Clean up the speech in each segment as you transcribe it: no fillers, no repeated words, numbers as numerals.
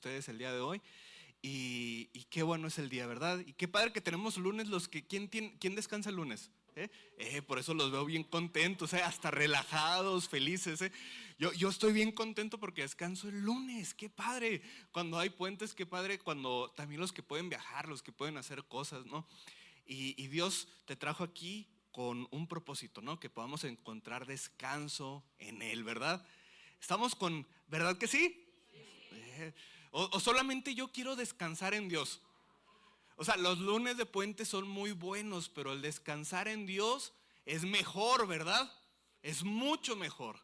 Ustedes el día de hoy y qué bueno es el día, ¿verdad? Y qué padre que tenemos lunes los que, ¿quién descansa el lunes? Por eso los veo bien contentos, hasta relajados, felices. Yo estoy bien contento porque descanso el lunes, qué padre. Cuando hay puentes, qué padre. Cuando también los que pueden viajar, los que pueden hacer cosas, ¿no? Y Dios te trajo aquí con un propósito, ¿no? Que podamos encontrar descanso en Él, ¿verdad? Estamos con, ¿verdad que sí? Eh, o solamente yo quiero descansar en Dios. O sea, los lunes de puente son muy buenos, pero el descansar en Dios es mejor, ¿verdad? Es mucho mejor.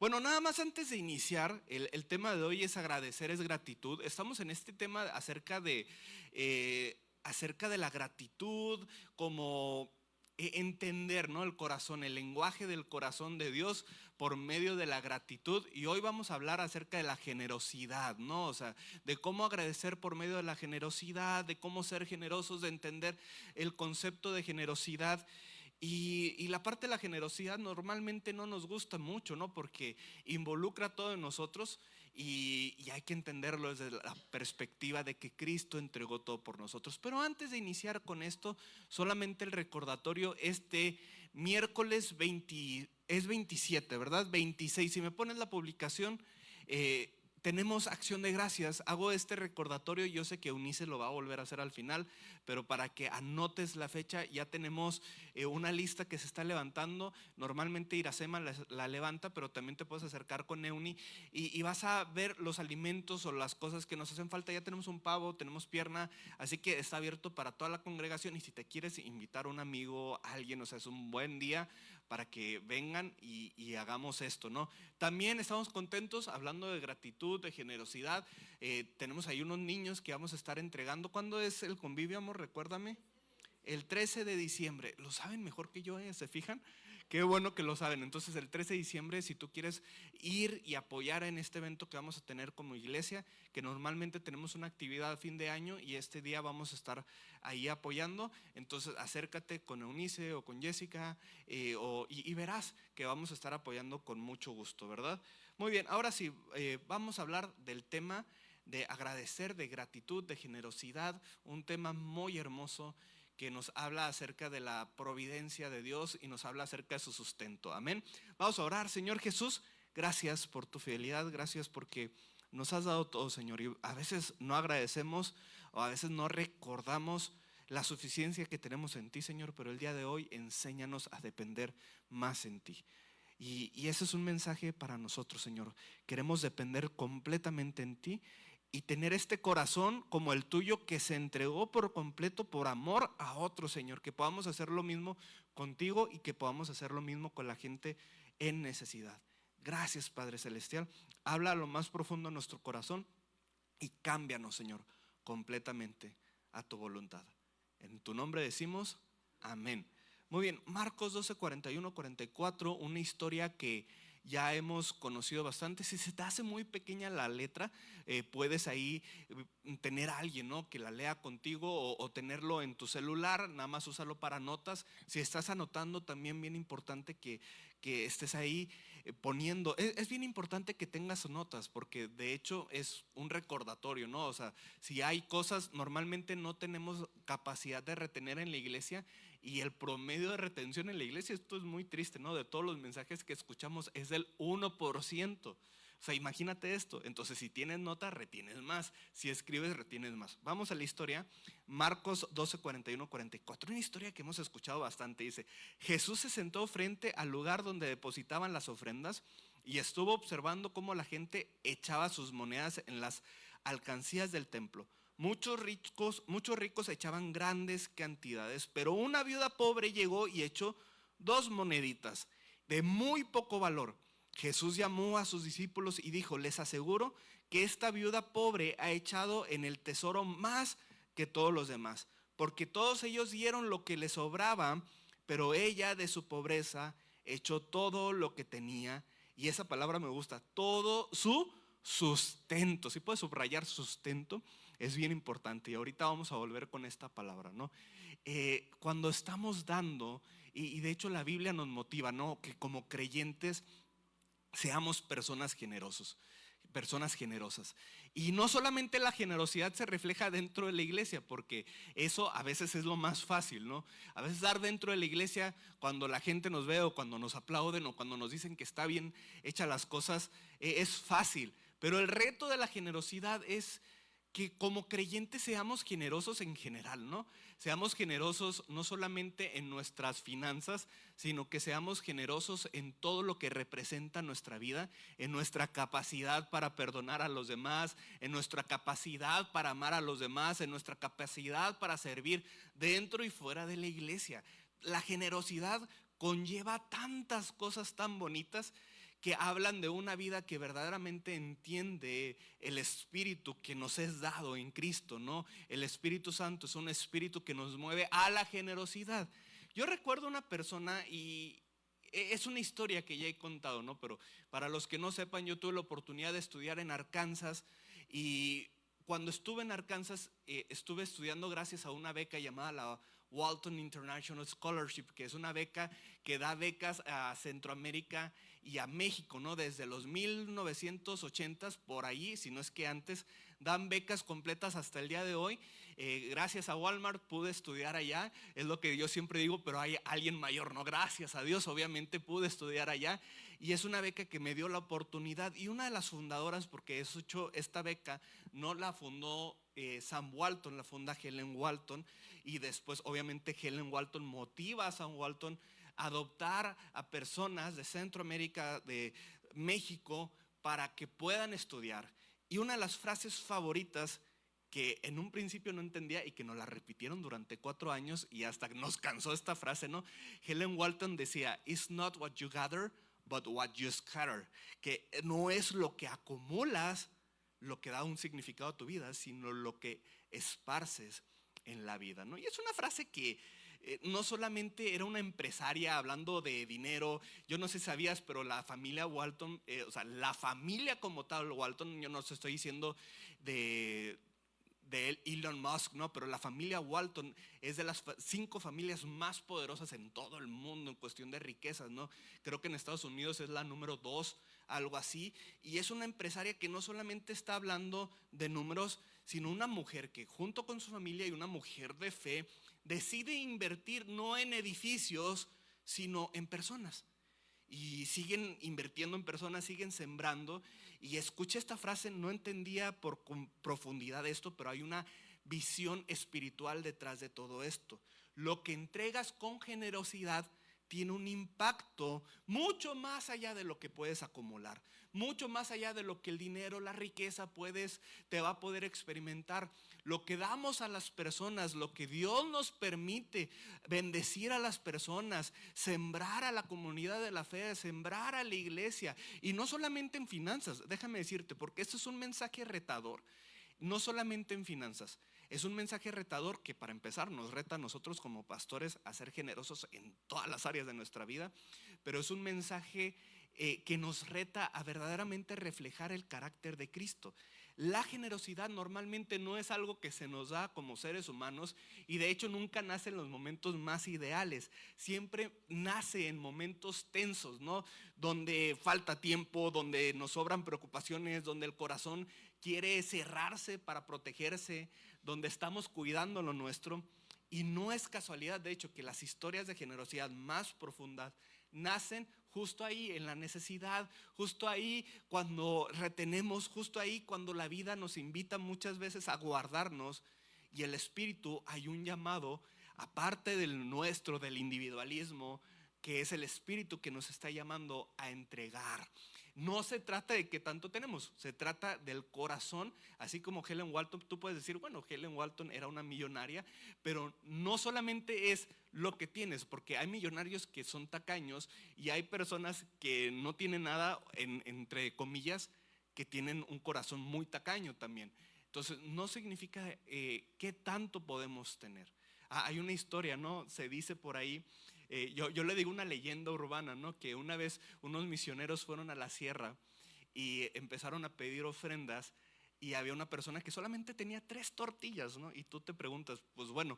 Bueno, nada más antes de iniciar, el tema de hoy es agradecer, es gratitud. Estamos en este tema acerca de la gratitud, como entender, ¿no? El corazón, el lenguaje del corazón de Dios por medio de la gratitud. Y hoy vamos a hablar acerca de la generosidad, ¿no? O sea, de cómo agradecer por medio de la generosidad, de cómo ser generosos, de entender el concepto de generosidad. Y la parte de la generosidad normalmente no nos gusta mucho, ¿no? Porque involucra a todos nosotros y hay que entenderlo desde la perspectiva de que Cristo entregó todo por nosotros. Pero antes de iniciar con esto, solamente el recordatorio, este miércoles 20, es 27, ¿verdad? 26, si me pones la publicación, tenemos acción de gracias. Hago este recordatorio, yo sé que Eunice lo va a volver a hacer al final, pero para que anotes la fecha, ya tenemos una lista que se está levantando. Normalmente Iracema la levanta, pero también te puedes acercar con Euni y vas a ver los alimentos o las cosas que nos hacen falta. Ya tenemos un pavo, tenemos pierna, así que está abierto para toda la congregación. Y si te quieres invitar a un amigo, a alguien, o sea, es un buen día para que vengan y hagamos esto, ¿no? También estamos contentos, hablando de gratitud, de generosidad. Tenemos ahí unos niños que vamos a estar entregando. ¿Cuándo es el convivio, amor? Recuérdame. El 13 de diciembre, lo saben mejor que yo, ¿se fijan? Qué bueno que lo saben. Entonces el 13 de diciembre, si tú quieres ir y apoyar en este evento que vamos a tener como iglesia, que normalmente tenemos una actividad a fin de año y este día vamos a estar ahí apoyando, entonces acércate con Eunice o con Jessica y verás que vamos a estar apoyando con mucho gusto, ¿verdad? Muy bien, ahora sí, vamos a hablar del tema de agradecer, de gratitud, de generosidad, un tema muy hermoso que nos habla acerca de la providencia de Dios y nos habla acerca de su sustento. Amén. Vamos a orar. Señor Jesús, gracias por tu fidelidad, gracias porque nos has dado todo, Señor. Y a veces no agradecemos o a veces no recordamos la suficiencia que tenemos en ti, Señor, pero el día de hoy enséñanos a depender más en ti. Y ese es un mensaje para nosotros, Señor. Queremos depender completamente en ti y tener este corazón como el tuyo que se entregó por completo por amor a otro, Señor. Que podamos hacer lo mismo contigo y que podamos hacer lo mismo con la gente en necesidad. Gracias, Padre Celestial. Habla a lo más profundo de nuestro corazón y cámbianos, Señor, completamente a tu voluntad. En tu nombre decimos amén. Muy bien, Marcos 12, 41, 44, una historia que ya hemos conocido bastante. Si se te hace muy pequeña la letra, puedes ahí tener a alguien, ¿no?, que la lea contigo o tenerlo en tu celular, nada más úsalo para notas. Si estás anotando, también bien importante que estés ahí poniendo. Es bien importante que tengas notas porque de hecho es un recordatorio, ¿no? O sea, si hay cosas, normalmente no tenemos capacidad de retener en la iglesia y el promedio de retención en la iglesia, esto es muy triste, ¿no? De todos los mensajes que escuchamos es del 1%. O sea, imagínate esto. Entonces, si tienes nota, retienes más. Si escribes, retienes más. Vamos a la historia. Marcos 12, 41, 44. Una historia que hemos escuchado bastante. Dice: Jesús se sentó frente al lugar donde depositaban las ofrendas y estuvo observando cómo la gente echaba sus monedas en las alcancías del templo. Muchos ricos echaban grandes cantidades, pero una viuda pobre llegó y echó 2 moneditas de muy poco valor. Jesús llamó a sus discípulos y dijo: les aseguro que esta viuda pobre ha echado en el tesoro más que todos los demás, porque todos ellos dieron lo que les sobraba, pero ella de su pobreza echó todo lo que tenía. Y esa palabra me gusta, todo su sustento. Si puedes subrayar sustento, es bien importante. Y ahorita vamos a volver con esta palabra, ¿no? Cuando estamos dando, y de hecho la Biblia nos motiva, ¿no?, que como creyentes seamos personas generosas. Y no solamente la generosidad se refleja dentro de la iglesia, porque eso a veces es lo más fácil, ¿no? A veces dar dentro de la iglesia, cuando la gente nos ve o cuando nos aplauden o cuando nos dicen que está bien hecha las cosas, es fácil. Pero el reto de la generosidad es que como creyentes seamos generosos en general, ¿no? Seamos generosos no solamente en nuestras finanzas, sino que seamos generosos en todo lo que representa nuestra vida, en nuestra capacidad para perdonar a los demás, en nuestra capacidad para amar a los demás, en nuestra capacidad para servir dentro y fuera de la iglesia. La generosidad conlleva tantas cosas tan bonitas que hablan de una vida que verdaderamente entiende el espíritu que nos es dado en Cristo, ¿no? El Espíritu Santo es un espíritu que nos mueve a la generosidad. Yo recuerdo una persona y es una historia que ya he contado, ¿no? Pero para los que no sepan, yo tuve la oportunidad de estudiar en Arkansas y cuando estuve en Arkansas estuve estudiando gracias a una beca llamada la Walton International Scholarship, que es una beca que da becas a Centroamérica y a México, ¿no? Desde los 1980s por ahí, si no es que antes, dan becas completas hasta el día de hoy. Gracias a Walmart pude estudiar allá, es lo que yo siempre digo, pero hay alguien mayor, ¿no? Gracias a Dios, obviamente pude estudiar allá y es una beca que me dio la oportunidad. Y una de las fundadoras, porque esta beca no la fundó Sam Walton, la funda Helen Walton, y después obviamente Helen Walton motiva a Sam Walton a adoptar a personas de Centroamérica, de México, para que puedan estudiar. Y una de las frases favoritas que en un principio no entendía y que nos la repitieron durante 4 años y hasta nos cansó esta frase, ¿no? Helen Walton decía, "It's not what you gather, but what you scatter", que no es lo que acumulas lo que da un significado a tu vida, sino lo que esparces en la vida, ¿no? Y es una frase que no solamente era una empresaria hablando de dinero. Yo no sé si sabías, pero la familia Walton, o sea, la familia como tal Walton, yo no os estoy diciendo de Elon Musk, ¿no? Pero la familia Walton es de las 5 familias más poderosas en todo el mundo en cuestión de riquezas, ¿no? Creo que en Estados Unidos es la número 2, algo así. Y es una empresaria que no solamente está hablando de números, sino una mujer que junto con su familia y una mujer de fe decide invertir no en edificios, sino en personas. Y siguen invirtiendo en personas, siguen sembrando. Y escuché esta frase, no entendía por profundidad esto, pero hay una visión espiritual detrás de todo esto. Lo que entregas con generosidad tiene un impacto mucho más allá de lo que puedes acumular, mucho más allá de lo que el dinero, la riqueza te va a poder experimentar. Lo que damos a las personas, lo que Dios nos permite bendecir a las personas, sembrar a la comunidad de la fe, sembrar a la iglesia, y no solamente en finanzas, déjame decirte, porque esto es un mensaje retador. No solamente en finanzas, es un mensaje retador que, para empezar, nos reta a nosotros como pastores a ser generosos en todas las áreas de nuestra vida, pero es un mensaje que nos reta a verdaderamente reflejar el carácter de Cristo. La generosidad normalmente no es algo que se nos da como seres humanos, y de hecho nunca nace en los momentos más ideales. Siempre nace en momentos tensos, ¿no? Donde falta tiempo, donde nos sobran preocupaciones, donde el corazón quiere cerrarse para protegerse, donde estamos cuidando lo nuestro. Y no es casualidad, de hecho, que las historias de generosidad más profundas nacen justo ahí en la necesidad, justo ahí cuando retenemos, justo ahí cuando la vida nos invita muchas veces a guardarnos. Y el espíritu, hay un llamado aparte del nuestro, del individualismo, que es el espíritu que nos está llamando a entregar. No se trata de qué tanto tenemos, se trata del corazón. Así como Helen Walton, tú puedes decir, bueno, Helen Walton era una millonaria, pero no solamente es lo que tienes, porque hay millonarios que son tacaños y hay personas que no tienen nada, entre comillas, que tienen un corazón muy tacaño también. Entonces, no significa qué tanto podemos tener. Hay una historia, ¿no? Se dice por ahí, yo le digo una leyenda urbana, ¿no? Que una vez unos misioneros fueron a la sierra y empezaron a pedir ofrendas, y había una persona que solamente tenía 3 tortillas, ¿no? Y tú te preguntas, pues bueno,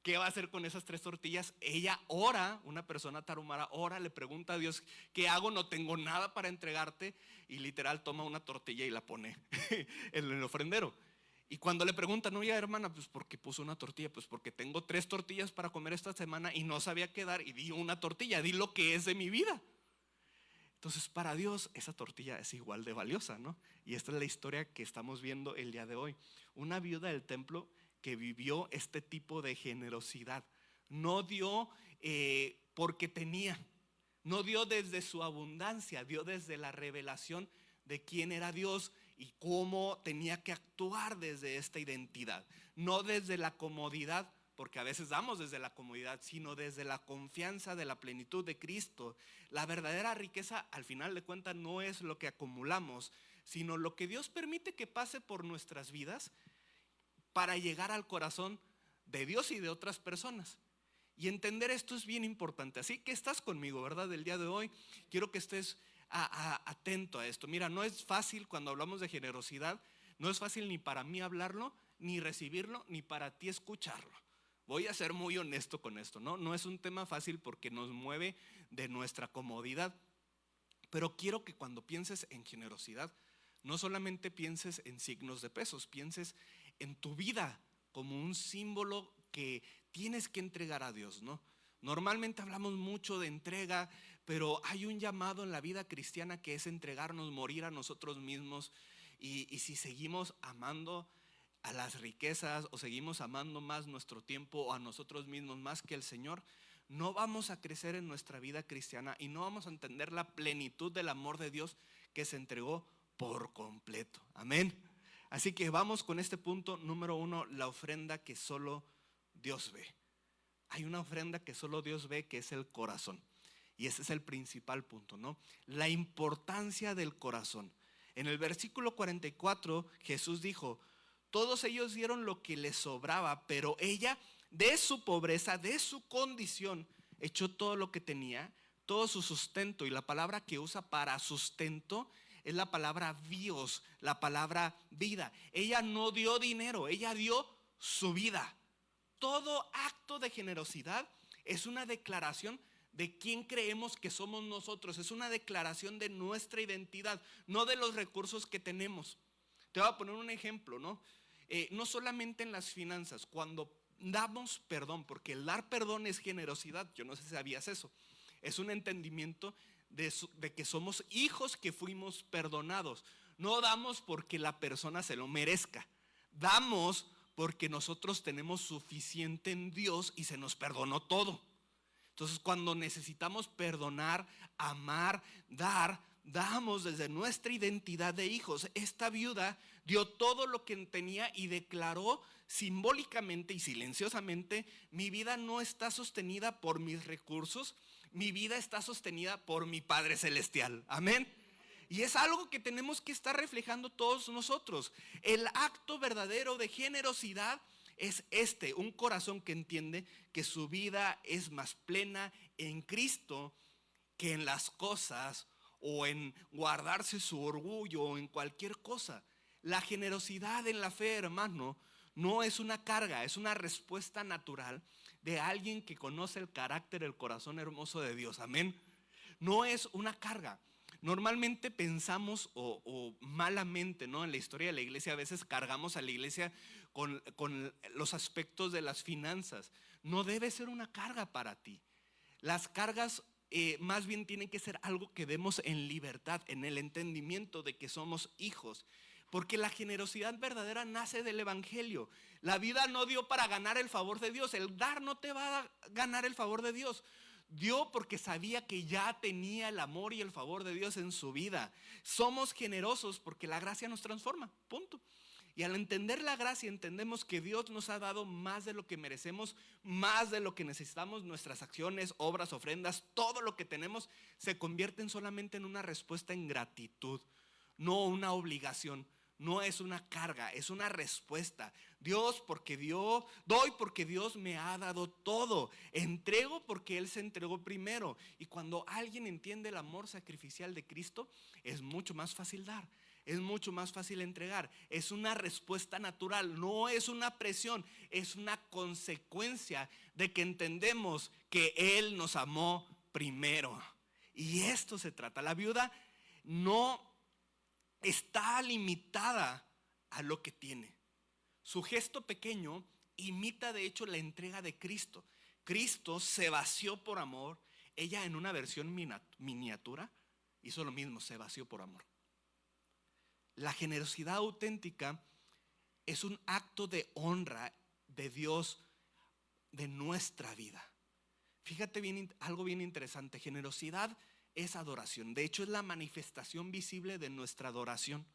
¿qué va a hacer con esas 3 tortillas? Ella ora, una persona tarahumara ora, le pregunta a Dios, ¿qué hago? No tengo nada para entregarte. Y literal toma una tortilla y la pone en el ofrendero. Y cuando le preguntan, oye hermana, pues ¿por qué puso una tortilla? Pues porque tengo 3 tortillas para comer esta semana y no sabía qué dar y di una tortilla, di lo que es de mi vida. Entonces para Dios esa tortilla es igual de valiosa, ¿no? Y esta es la historia que estamos viendo el día de hoy. Una viuda del templo que vivió este tipo de generosidad. No dio porque tenía, no dio desde su abundancia, dio desde la revelación de quién era Dios y cómo tenía que actuar desde esta identidad. No desde la comodidad, porque a veces damos desde la comodidad, sino desde la confianza de la plenitud de Cristo. La verdadera riqueza, al final de cuentas, no es lo que acumulamos, sino lo que Dios permite que pase por nuestras vidas para llegar al corazón de Dios y de otras personas. Y entender esto es bien importante. Así que estás conmigo, ¿verdad? Del día de hoy quiero que estés atento a esto. Mira, no es fácil cuando hablamos de generosidad, no es fácil ni para mí hablarlo, ni recibirlo, ni para ti escucharlo. Voy a ser muy honesto con esto, ¿no? No es un tema fácil porque nos mueve de nuestra comodidad. Pero quiero que cuando pienses en generosidad, no solamente pienses en signos de pesos, pienses en tu vida como un símbolo que tienes que entregar a Dios, ¿no? Normalmente hablamos mucho de entrega, pero hay un llamado en la vida cristiana que es entregarnos, morir a nosotros mismos. Y si seguimos amando a las riquezas o seguimos amando más nuestro tiempo o a nosotros mismos más que el Señor, no vamos a crecer en nuestra vida cristiana y no vamos a entender la plenitud del amor de Dios que se entregó por completo. Amén. Así que vamos con este punto número 1, la ofrenda que solo Dios ve. Hay una ofrenda que solo Dios ve, que es el corazón. Y ese es el principal punto, ¿no? La importancia del corazón. En el versículo 44 Jesús dijo, todos ellos dieron lo que les sobraba, pero ella de su pobreza, de su condición, echó todo lo que tenía, todo su sustento. Y la palabra que usa para sustento es la palabra bios, la palabra vida. Ella no dio dinero, ella dio su vida. Todo acto de generosidad es una declaración de quién creemos que somos nosotros. Es una declaración de nuestra identidad, no de los recursos que tenemos. Te voy a poner un ejemplo, ¿no? No solamente en las finanzas, cuando damos perdón, porque el dar perdón es generosidad. Yo no sé si sabías eso. Es un entendimiento de que somos hijos que fuimos perdonados. No damos porque la persona se lo merezca. Damos porque nosotros tenemos suficiente en Dios y se nos perdonó todo. Entonces cuando necesitamos perdonar, amar, dar, damos desde nuestra identidad de hijos. Esta viuda dio todo lo que tenía y declaró simbólicamente y silenciosamente, mi vida no está sostenida por mis recursos, mi vida está sostenida por mi Padre Celestial. Amén. Y es algo que tenemos que estar reflejando todos nosotros. El acto verdadero de generosidad es un corazón que entiende que su vida es más plena en Cristo que en las cosas o en guardarse su orgullo o en cualquier cosa. La generosidad en la fe, hermano, no es una carga, es una respuesta natural de alguien que conoce el carácter, el corazón hermoso de Dios. Amén. No es una carga. Normalmente pensamos o malamente, ¿no? En la historia de la iglesia a veces cargamos a la iglesia con los aspectos de las finanzas. No debe ser una carga para ti. Las cargas más bien tienen que ser algo que demos en libertad, en el entendimiento de que somos hijos. Porque la generosidad verdadera nace del evangelio. La vida no dio para ganar el favor de Dios. El dar no te va a ganar el favor de Dios. Dio porque sabía que ya tenía el amor y el favor de Dios en su vida. Somos generosos porque la gracia nos transforma, punto. Y al entender la gracia entendemos que Dios nos ha dado más de lo que merecemos, más de lo que necesitamos. Nuestras acciones, obras, ofrendas, todo lo que tenemos se convierten solamente en una respuesta en gratitud, no una obligación. No es una carga, es una respuesta. Dios porque doy porque Dios me ha dado todo. Entrego porque Él se entregó primero. Y cuando alguien entiende el amor sacrificial de Cristo, es mucho más fácil dar. es mucho más fácil entregar. Es una respuesta natural, no es una presión, es una consecuencia de que entendemos que Él nos amó primero. Y esto se trata. La viuda no está limitada a lo que tiene. Su gesto pequeño imita de hecho la entrega de Cristo. Cristo se vació por amor. Ella, en una versión miniatura, hizo lo mismo, se vació por amor. La generosidad auténtica es un acto de honra de Dios de nuestra vida. Fíjate bien, algo bien interesante. Generosidad es adoración. De hecho, es la manifestación visible de nuestra adoración.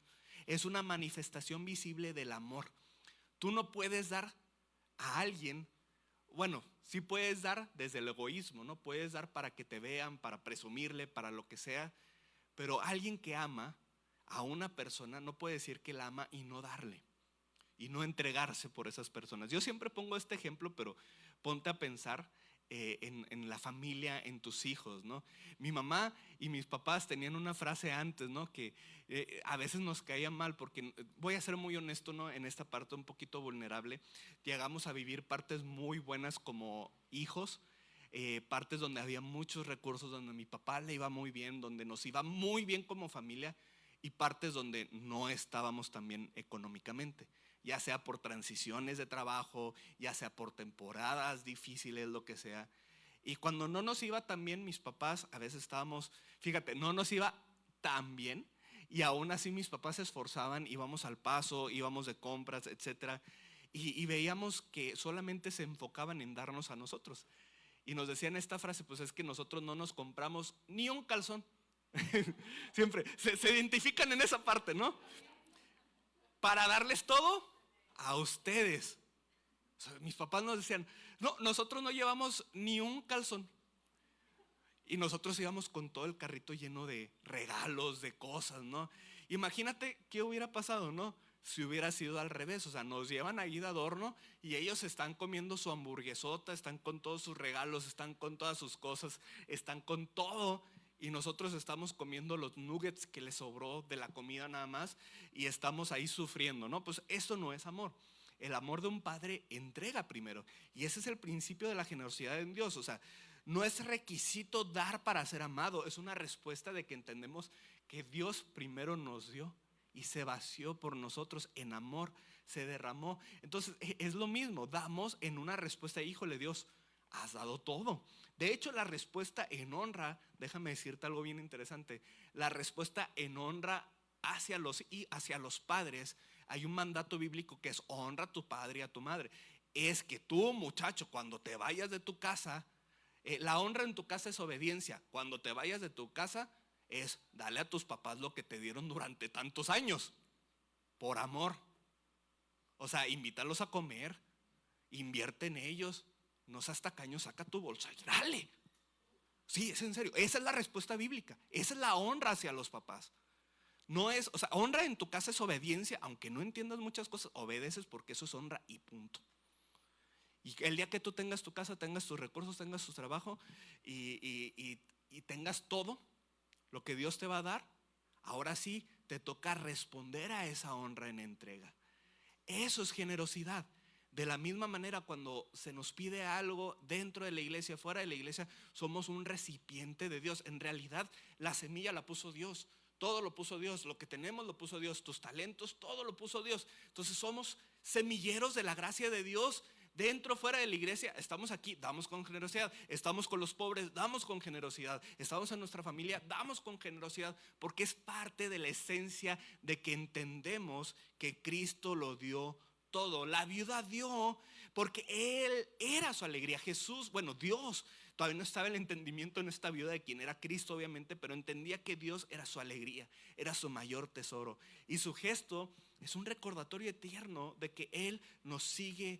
Es una manifestación visible del amor. Tú no puedes dar a alguien, bueno, sí puedes dar desde el egoísmo, ¿no? Puedes dar para que te vean, para presumirle, para lo que sea. Pero alguien que ama a una persona no puede decir que la ama y no darle, y no entregarse por esas personas. Yo siempre pongo este ejemplo, pero ponte a pensar en la familia, en tus hijos, ¿no? Mi mamá y mis papás tenían una frase antes, ¿no? Que a veces nos caía mal, porque voy a ser muy honesto, ¿no? En esta parte un poquito vulnerable, llegamos a vivir partes muy buenas como hijos, partes donde había muchos recursos, donde a mi papá le iba muy bien, donde nos iba muy bien como familia, y partes donde no estábamos tan bien económicamente, ya sea por transiciones de trabajo, ya sea por temporadas difíciles, lo que sea. Y cuando no nos iba tan bien, mis papás a veces estábamos, fíjate, no nos iba tan bien, y aún así mis papás se esforzaban, íbamos al paso, íbamos de compras, etcétera, y veíamos que solamente se enfocaban en darnos a nosotros. Y nos decían esta frase, pues es que nosotros no nos compramos ni un calzón. Siempre se identifican en esa parte, ¿no? Para darles todo a ustedes. O sea, mis papás nos decían, no, nosotros no llevamos ni un calzón. Y nosotros íbamos con todo el carrito lleno de regalos, de cosas, ¿no? Imagínate qué hubiera pasado, ¿no? Si hubiera sido al revés. O sea, nos llevan ahí de adorno y ellos están comiendo su hamburguesota, están con todos sus regalos, están con todas sus cosas, están con todo. Y nosotros estamos comiendo los nuggets que les sobró de la comida nada más, y estamos ahí sufriendo, ¿no? Pues eso no es amor. El amor de un padre entrega primero. Y ese es el principio de la generosidad en Dios. O sea, no es requisito dar para ser amado. Es una respuesta de que entendemos que Dios primero nos dio y se vació por nosotros en amor, se derramó. Entonces es lo mismo, damos en una respuesta. Híjole, Dios, has dado todo. De hecho, la respuesta en honra, déjame decirte algo bien interesante. La respuesta en honra hacia los padres, hay un mandato bíblico que es: honra a tu padre y a tu madre. Es que tú, muchacho, cuando te vayas de tu casa, la honra en tu casa es obediencia. Cuando te vayas de tu casa es darle a tus papás lo que te dieron durante tantos años, por amor. O sea, invítalos a comer, invierte en ellos, no seas tacaño, saca tu bolsa y dale. Sí, es en serio. Esa es la respuesta bíblica. Esa es la honra hacia los papás. No es, o sea, honra en tu casa es obediencia, aunque no entiendas muchas cosas, obedeces porque eso es honra y punto. Y el día que tú tengas tu casa, tengas tus recursos, tengas tu trabajo y tengas todo lo que Dios te va a dar, ahora sí te toca responder a esa honra en entrega. Eso es generosidad. De la misma manera, cuando se nos pide algo dentro de la iglesia, fuera de la iglesia, somos un recipiente de Dios. En realidad, la semilla la puso Dios. Todo lo puso Dios. Lo que tenemos lo puso Dios. Tus talentos, todo lo puso Dios. Entonces somos semilleros de la gracia de Dios. Dentro, fuera de la iglesia, estamos aquí, damos con generosidad. Estamos con los pobres, damos con generosidad. Estamos en nuestra familia, damos con generosidad, porque es parte de la esencia de que entendemos que Cristo lo dio todo. La viuda dio porque Él era su alegría. Jesús, bueno, Dios, todavía no estaba el entendimiento en esta viuda de quién era Cristo, obviamente, pero entendía que Dios era su alegría, era su mayor tesoro. Y su gesto es un recordatorio eterno de que Él nos sigue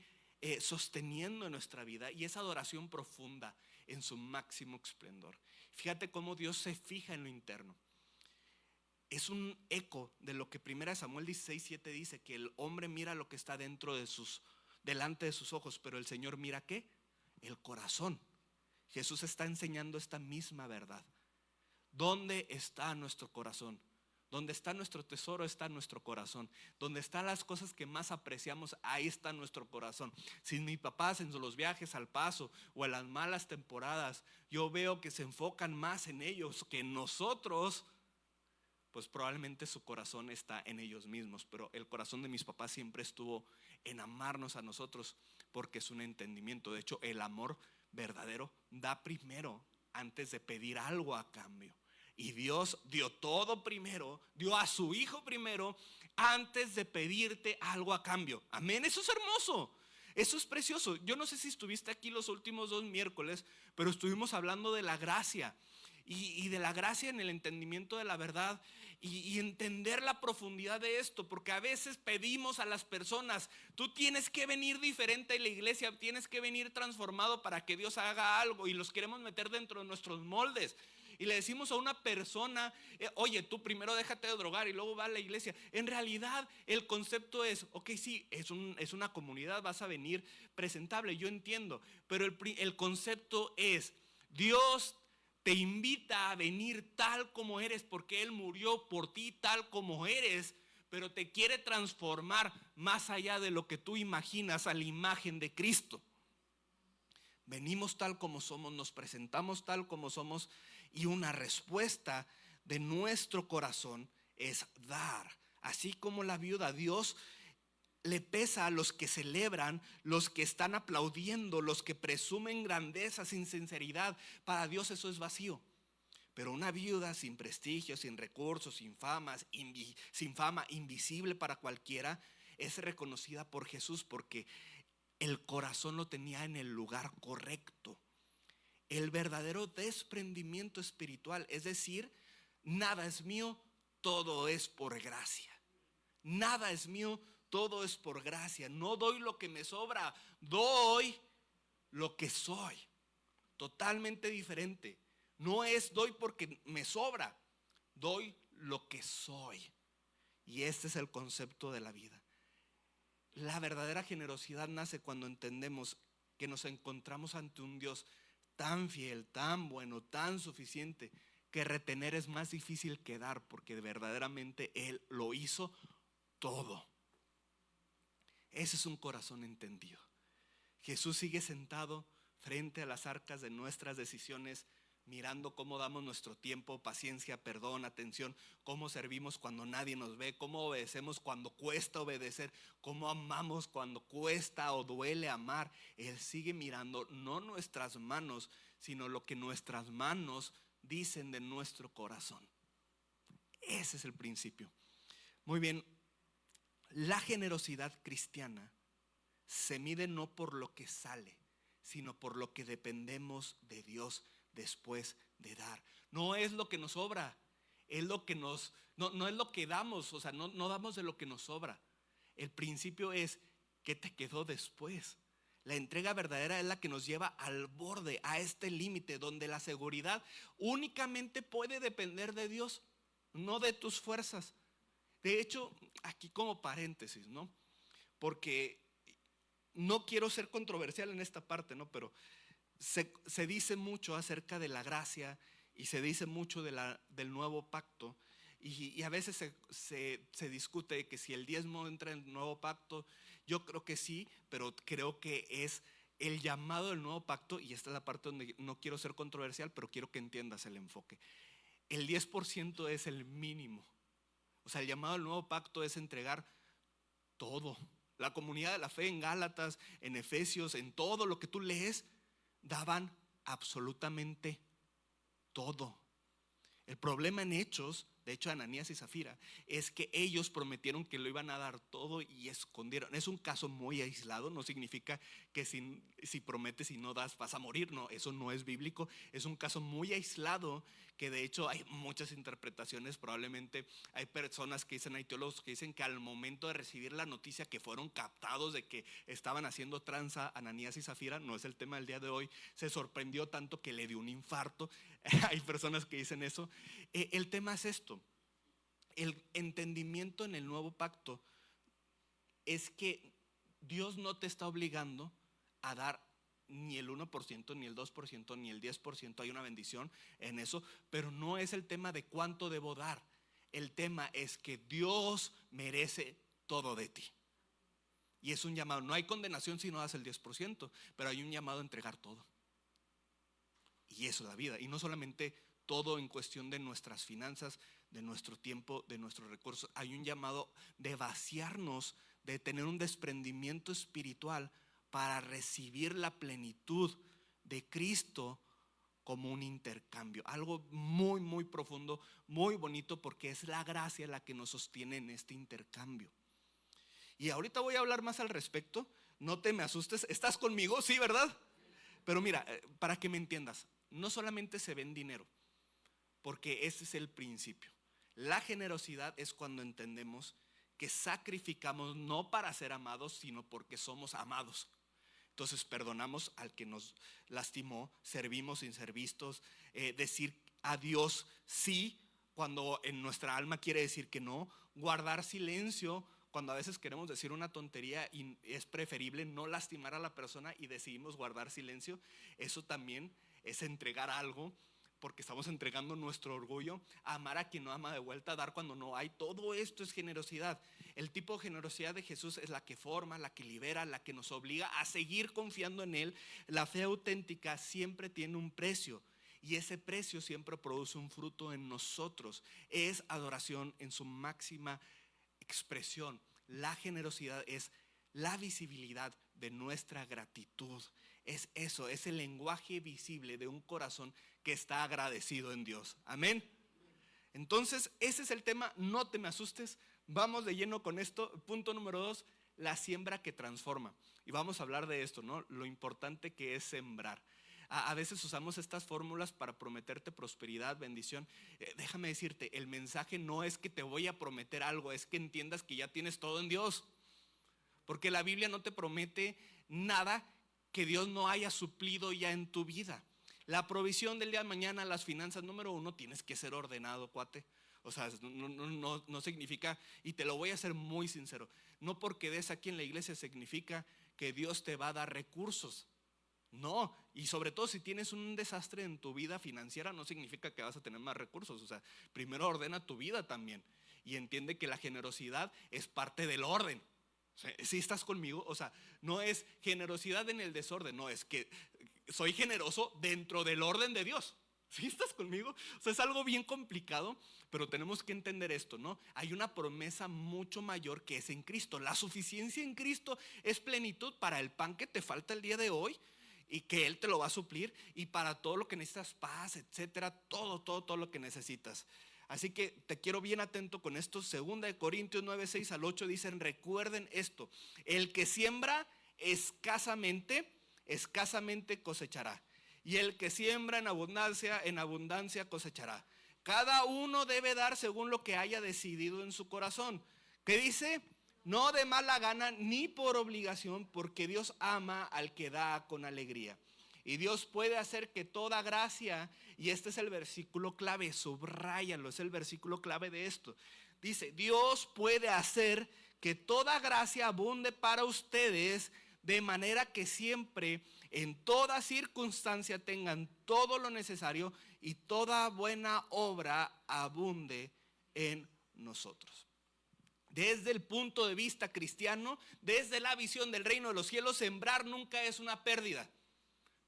sosteniendo en nuestra vida, y esa adoración profunda en su máximo esplendor. Fíjate cómo Dios se fija en lo interno. Es un eco de lo que 1 Samuel 16:7 dice, que el hombre mira lo que está delante de sus ojos, pero el Señor mira ¿qué? El corazón. Jesús está enseñando esta misma verdad. ¿Dónde está nuestro corazón? Donde está nuestro tesoro está nuestro corazón. Donde están las cosas que más apreciamos, ahí está nuestro corazón. Si mis papás en los viajes al Paso o en las malas temporadas, yo veo que se enfocan más en ellos que en nosotros, pues probablemente su corazón está en ellos mismos. Pero el corazón de mis papás siempre estuvo en amarnos a nosotros, porque es un entendimiento. De hecho, el amor verdadero da primero antes de pedir algo a cambio. Y Dios dio todo primero, dio a su hijo primero antes de pedirte algo a cambio. Amén, eso es hermoso, eso es precioso. Yo no sé si estuviste aquí los últimos 2 miércoles, pero estuvimos hablando de la gracia y de la gracia en el entendimiento de la verdad y entender la profundidad de esto, porque a veces pedimos a las personas: tú tienes que venir diferente a la iglesia, tienes que venir transformado para que Dios haga algo, y los queremos meter dentro de nuestros moldes. Y le decimos a una persona: oye, tú primero déjate de drogar y luego va a la iglesia. En realidad el concepto es: ok, sí, es una comunidad, vas a venir presentable, yo entiendo. Pero el concepto es: Dios te invita a venir tal como eres, porque Él murió por ti tal como eres, pero te quiere transformar más allá de lo que tú imaginas, a la imagen de Cristo. Venimos tal como somos, nos presentamos tal como somos, y una respuesta de nuestro corazón es dar. Así como la viuda, Dios le pesa a los que celebran, los que están aplaudiendo, los que presumen grandeza sin sinceridad. Para Dios eso es vacío. Pero una viuda sin prestigio, sin recursos, sin fama, invisible para cualquiera, es reconocida por Jesús porque el corazón lo tenía en el lugar correcto. El verdadero desprendimiento espiritual, es decir, nada es mío, todo es por gracia. Nada es mío, todo es por gracia. No doy lo que me sobra, doy lo que soy. Totalmente diferente. No es doy porque me sobra, doy lo que soy. Y este es el concepto de la vida. La verdadera generosidad nace cuando entendemos que nos encontramos ante un Dios tan fiel, tan bueno, tan suficiente, que retener es más difícil que dar, porque verdaderamente Él lo hizo todo. Ese es un corazón entendido. Jesús sigue sentado frente a las arcas de nuestras decisiones, mirando cómo damos nuestro tiempo, paciencia, perdón, atención, cómo servimos cuando nadie nos ve, cómo obedecemos cuando cuesta obedecer, cómo amamos cuando cuesta o duele amar. Él sigue mirando no nuestras manos, sino lo que nuestras manos dicen de nuestro corazón. Ese es el principio. Muy bien, la generosidad cristiana se mide no por lo que sale, sino por lo que dependemos de Dios después de dar. No es lo que nos sobra, es lo que no es lo que damos, o sea, no damos de lo que nos sobra. El principio es: ¿qué te quedó después? La entrega verdadera es la que nos lleva al borde, a este límite donde la seguridad únicamente puede depender de Dios, no de tus fuerzas. De hecho, aquí como paréntesis, ¿no? Porque no quiero ser controversial en esta parte, ¿no? Pero se dice mucho acerca de la gracia y se dice mucho del nuevo pacto. Y a veces se discute que si el diezmo entra en el nuevo pacto. Yo creo que sí, pero creo que es el llamado del nuevo pacto. Y esta es la parte donde no quiero ser controversial, pero quiero que entiendas el enfoque. El 10% es el mínimo. O sea, el llamado del nuevo pacto es entregar todo. La comunidad de la fe en Gálatas, en Efesios, en todo lo que tú lees, daban absolutamente todo. El problema en Hechos, de hecho Ananías y Zafira, es que ellos prometieron que lo iban a dar todo y escondieron. Es un caso muy aislado, no significa que si prometes y no das vas a morir, no, eso no es bíblico. Es un caso muy aislado que de hecho hay muchas interpretaciones. Probablemente hay personas que dicen, hay teólogos que dicen que al momento de recibir la noticia que fueron captados de que estaban haciendo tranza Ananías y Zafira, no es el tema del día de hoy, se sorprendió tanto que le dio un infarto. Hay personas que dicen eso. El tema es esto: el entendimiento en el nuevo pacto es que Dios no te está obligando a dar ni el 1%, ni el 2%, ni el 10%. Hay una bendición en eso, pero no es el tema de cuánto debo dar. El tema es que Dios merece todo de ti. Y es un llamado, no hay condenación si no das el 10%, pero hay un llamado a entregar todo. Y eso es la vida. Y no solamente todo en cuestión de nuestras finanzas, de nuestro tiempo, de nuestros recursos. Hay un llamado de vaciarnos, de tener un desprendimiento espiritual para recibir la plenitud de Cristo como un intercambio. Algo muy, muy profundo, muy bonito, porque es la gracia la que nos sostiene en este intercambio. Y ahorita voy a hablar más al respecto. No te me asustes. ¿Estás conmigo? Sí, ¿verdad? Pero mira, para que me entiendas, no solamente se ve en dinero, porque ese es el principio. La generosidad es cuando entendemos que sacrificamos no para ser amados, sino porque somos amados. Entonces perdonamos al que nos lastimó, servimos sin ser vistos, decir adiós sí cuando en nuestra alma quiere decir que no, guardar silencio cuando a veces queremos decir una tontería y es preferible no lastimar a la persona y decidimos guardar silencio. Eso también es entregar algo, porque estamos entregando nuestro orgullo. Amar a quien no ama de vuelta, dar cuando no hay. Todo esto es generosidad. El tipo de generosidad de Jesús es la que forma, la que libera, la que nos obliga a seguir confiando en Él. La fe auténtica siempre tiene un precio, y ese precio siempre produce un fruto en nosotros. Es adoración en su máxima expresión. La generosidad es la visibilidad de nuestra gratitud. Es eso, es el lenguaje visible de un corazón que está agradecido en Dios. Amén. Entonces ese es el tema, no te me asustes. Vamos de lleno con esto. Punto número 2, la siembra que transforma. Y vamos a hablar de esto, ¿no? Lo importante que es sembrar. A veces usamos estas fórmulas para prometerte prosperidad, bendición. Déjame decirte, el mensaje no es que te voy a prometer algo, es que entiendas que ya tienes todo en Dios. Porque la Biblia no te promete nada que Dios no haya suplido ya en tu vida. La provisión del día de mañana, las finanzas, número 1, tienes que ser ordenado, cuate. O sea, no significa, y te lo voy a hacer muy sincero, no porque des aquí en la iglesia significa que Dios te va a dar recursos. No, y sobre todo si tienes un desastre en tu vida financiera, no significa que vas a tener más recursos. O sea, primero ordena tu vida también y entiende que la generosidad es parte del orden. Si estás conmigo, o sea, no es generosidad en el desorden, no, es que soy generoso dentro del orden de Dios. ¿Sí estás conmigo? O sea, es algo bien complicado, pero tenemos que entender esto, ¿no? Hay una promesa mucho mayor que es en Cristo. La suficiencia en Cristo es plenitud para el pan que te falta el día de hoy y que Él te lo va a suplir, y para todo lo que necesitas, paz, etcétera, todo lo que necesitas. Así que te quiero bien atento con esto. 2 Corintios 9, 6 al 8 dicen: recuerden esto, el que siembra escasamente cosechará, y el que siembra en abundancia cosechará. Cada uno debe dar según lo que haya decidido en su corazón. ¿Qué dice? No de mala gana ni por obligación, porque Dios ama al que da con alegría. Y Dios puede hacer que toda gracia, y este es el versículo clave, subráyalo, es el versículo clave de esto. Dice: Dios puede hacer que toda gracia abunde para ustedes, de manera que siempre, en toda circunstancia, tengan todo lo necesario y toda buena obra abunde en nosotros. Desde el punto de vista cristiano, desde la visión del reino de los cielos, sembrar nunca es una pérdida.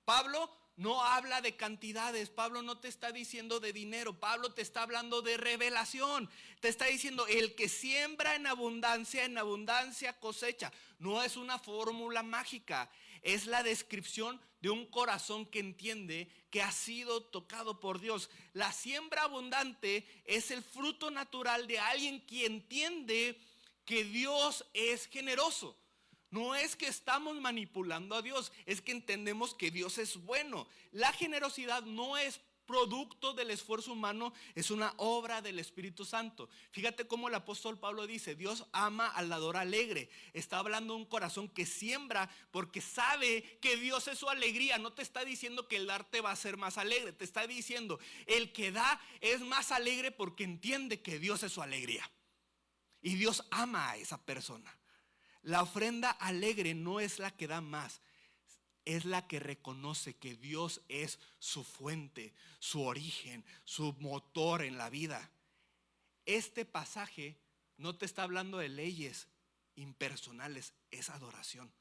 Pablo no habla de cantidades, Pablo no te está diciendo de dinero, Pablo te está hablando de revelación. Te está diciendo: el que siembra en abundancia cosecha. No es una fórmula mágica, es la descripción de un corazón que entiende que ha sido tocado por Dios. La siembra abundante es el fruto natural de alguien que entiende que Dios es generoso. No es que estamos manipulando a Dios, es que entendemos que Dios es bueno. La generosidad no es producto del esfuerzo humano, es una obra del Espíritu Santo. Fíjate cómo el apóstol Pablo dice: Dios ama al dador alegre. Está hablando de un corazón que siembra porque sabe que Dios es su alegría. No te está diciendo que el dar te va a hacer más alegre, te está diciendo: el que da es más alegre porque entiende que Dios es su alegría. Y Dios ama a esa persona. La ofrenda alegre no es la que da más, es la que reconoce que Dios es su fuente, su origen, su motor en la vida. Este pasaje no te está hablando de leyes impersonales, es adoración.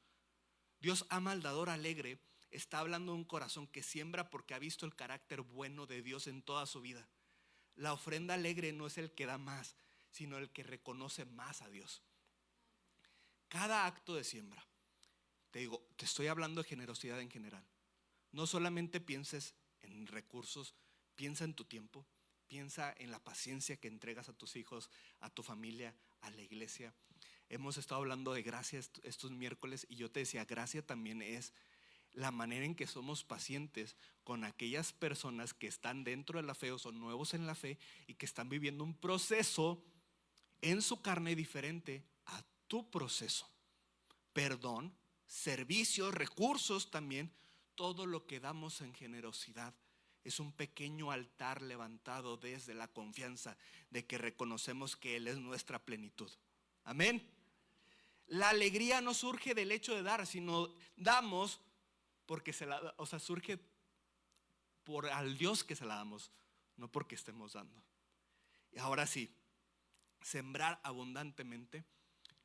Dios ama al dador alegre. Está hablando de un corazón que siembra porque ha visto el carácter bueno de Dios en toda su vida. La ofrenda alegre no es el que da más, sino el que reconoce más a Dios. Cada acto de siembra, te digo, te estoy hablando de generosidad en general. No solamente pienses en recursos, piensa en tu tiempo, piensa en la paciencia que entregas a tus hijos, a tu familia, a la iglesia. Hemos estado hablando de gracia estos miércoles y yo te decía, gracia también es la manera en que somos pacientes con aquellas personas que están dentro de la fe o son nuevos en la fe y que están viviendo un proceso en su carne diferente a tu proceso. Perdón, servicios, recursos también, todo lo que damos en generosidad es un pequeño altar levantado desde la confianza de que reconocemos que Él es nuestra plenitud. Amén. La alegría no surge del hecho de dar, sino damos porque surge por al Dios que se la damos, no porque estemos dando. Y ahora sí, sembrar abundantemente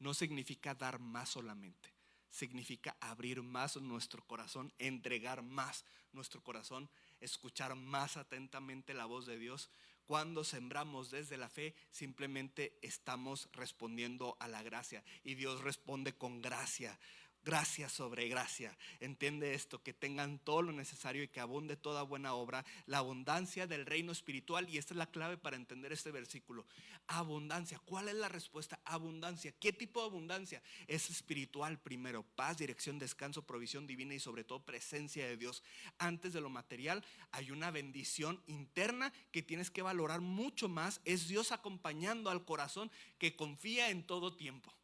no significa dar más solamente, significa abrir más nuestro corazón, entregar más nuestro corazón, escuchar más atentamente la voz de Dios. Cuando sembramos desde la fe, simplemente estamos respondiendo a la gracia y Dios responde con gracia. Gracia sobre gracia. Entiende esto, que tengan todo lo necesario y que abunde toda buena obra, la abundancia del reino espiritual. Y esta es la clave para entender este versículo. Abundancia. ¿Cuál es la respuesta? Abundancia. ¿Qué tipo de abundancia? Es espiritual primero. Paz, dirección, descanso, provisión divina y sobre todo presencia de Dios. Antes de lo material hay una bendición interna que tienes que valorar mucho más. Es Dios acompañando al corazón que confía en todo tiempo.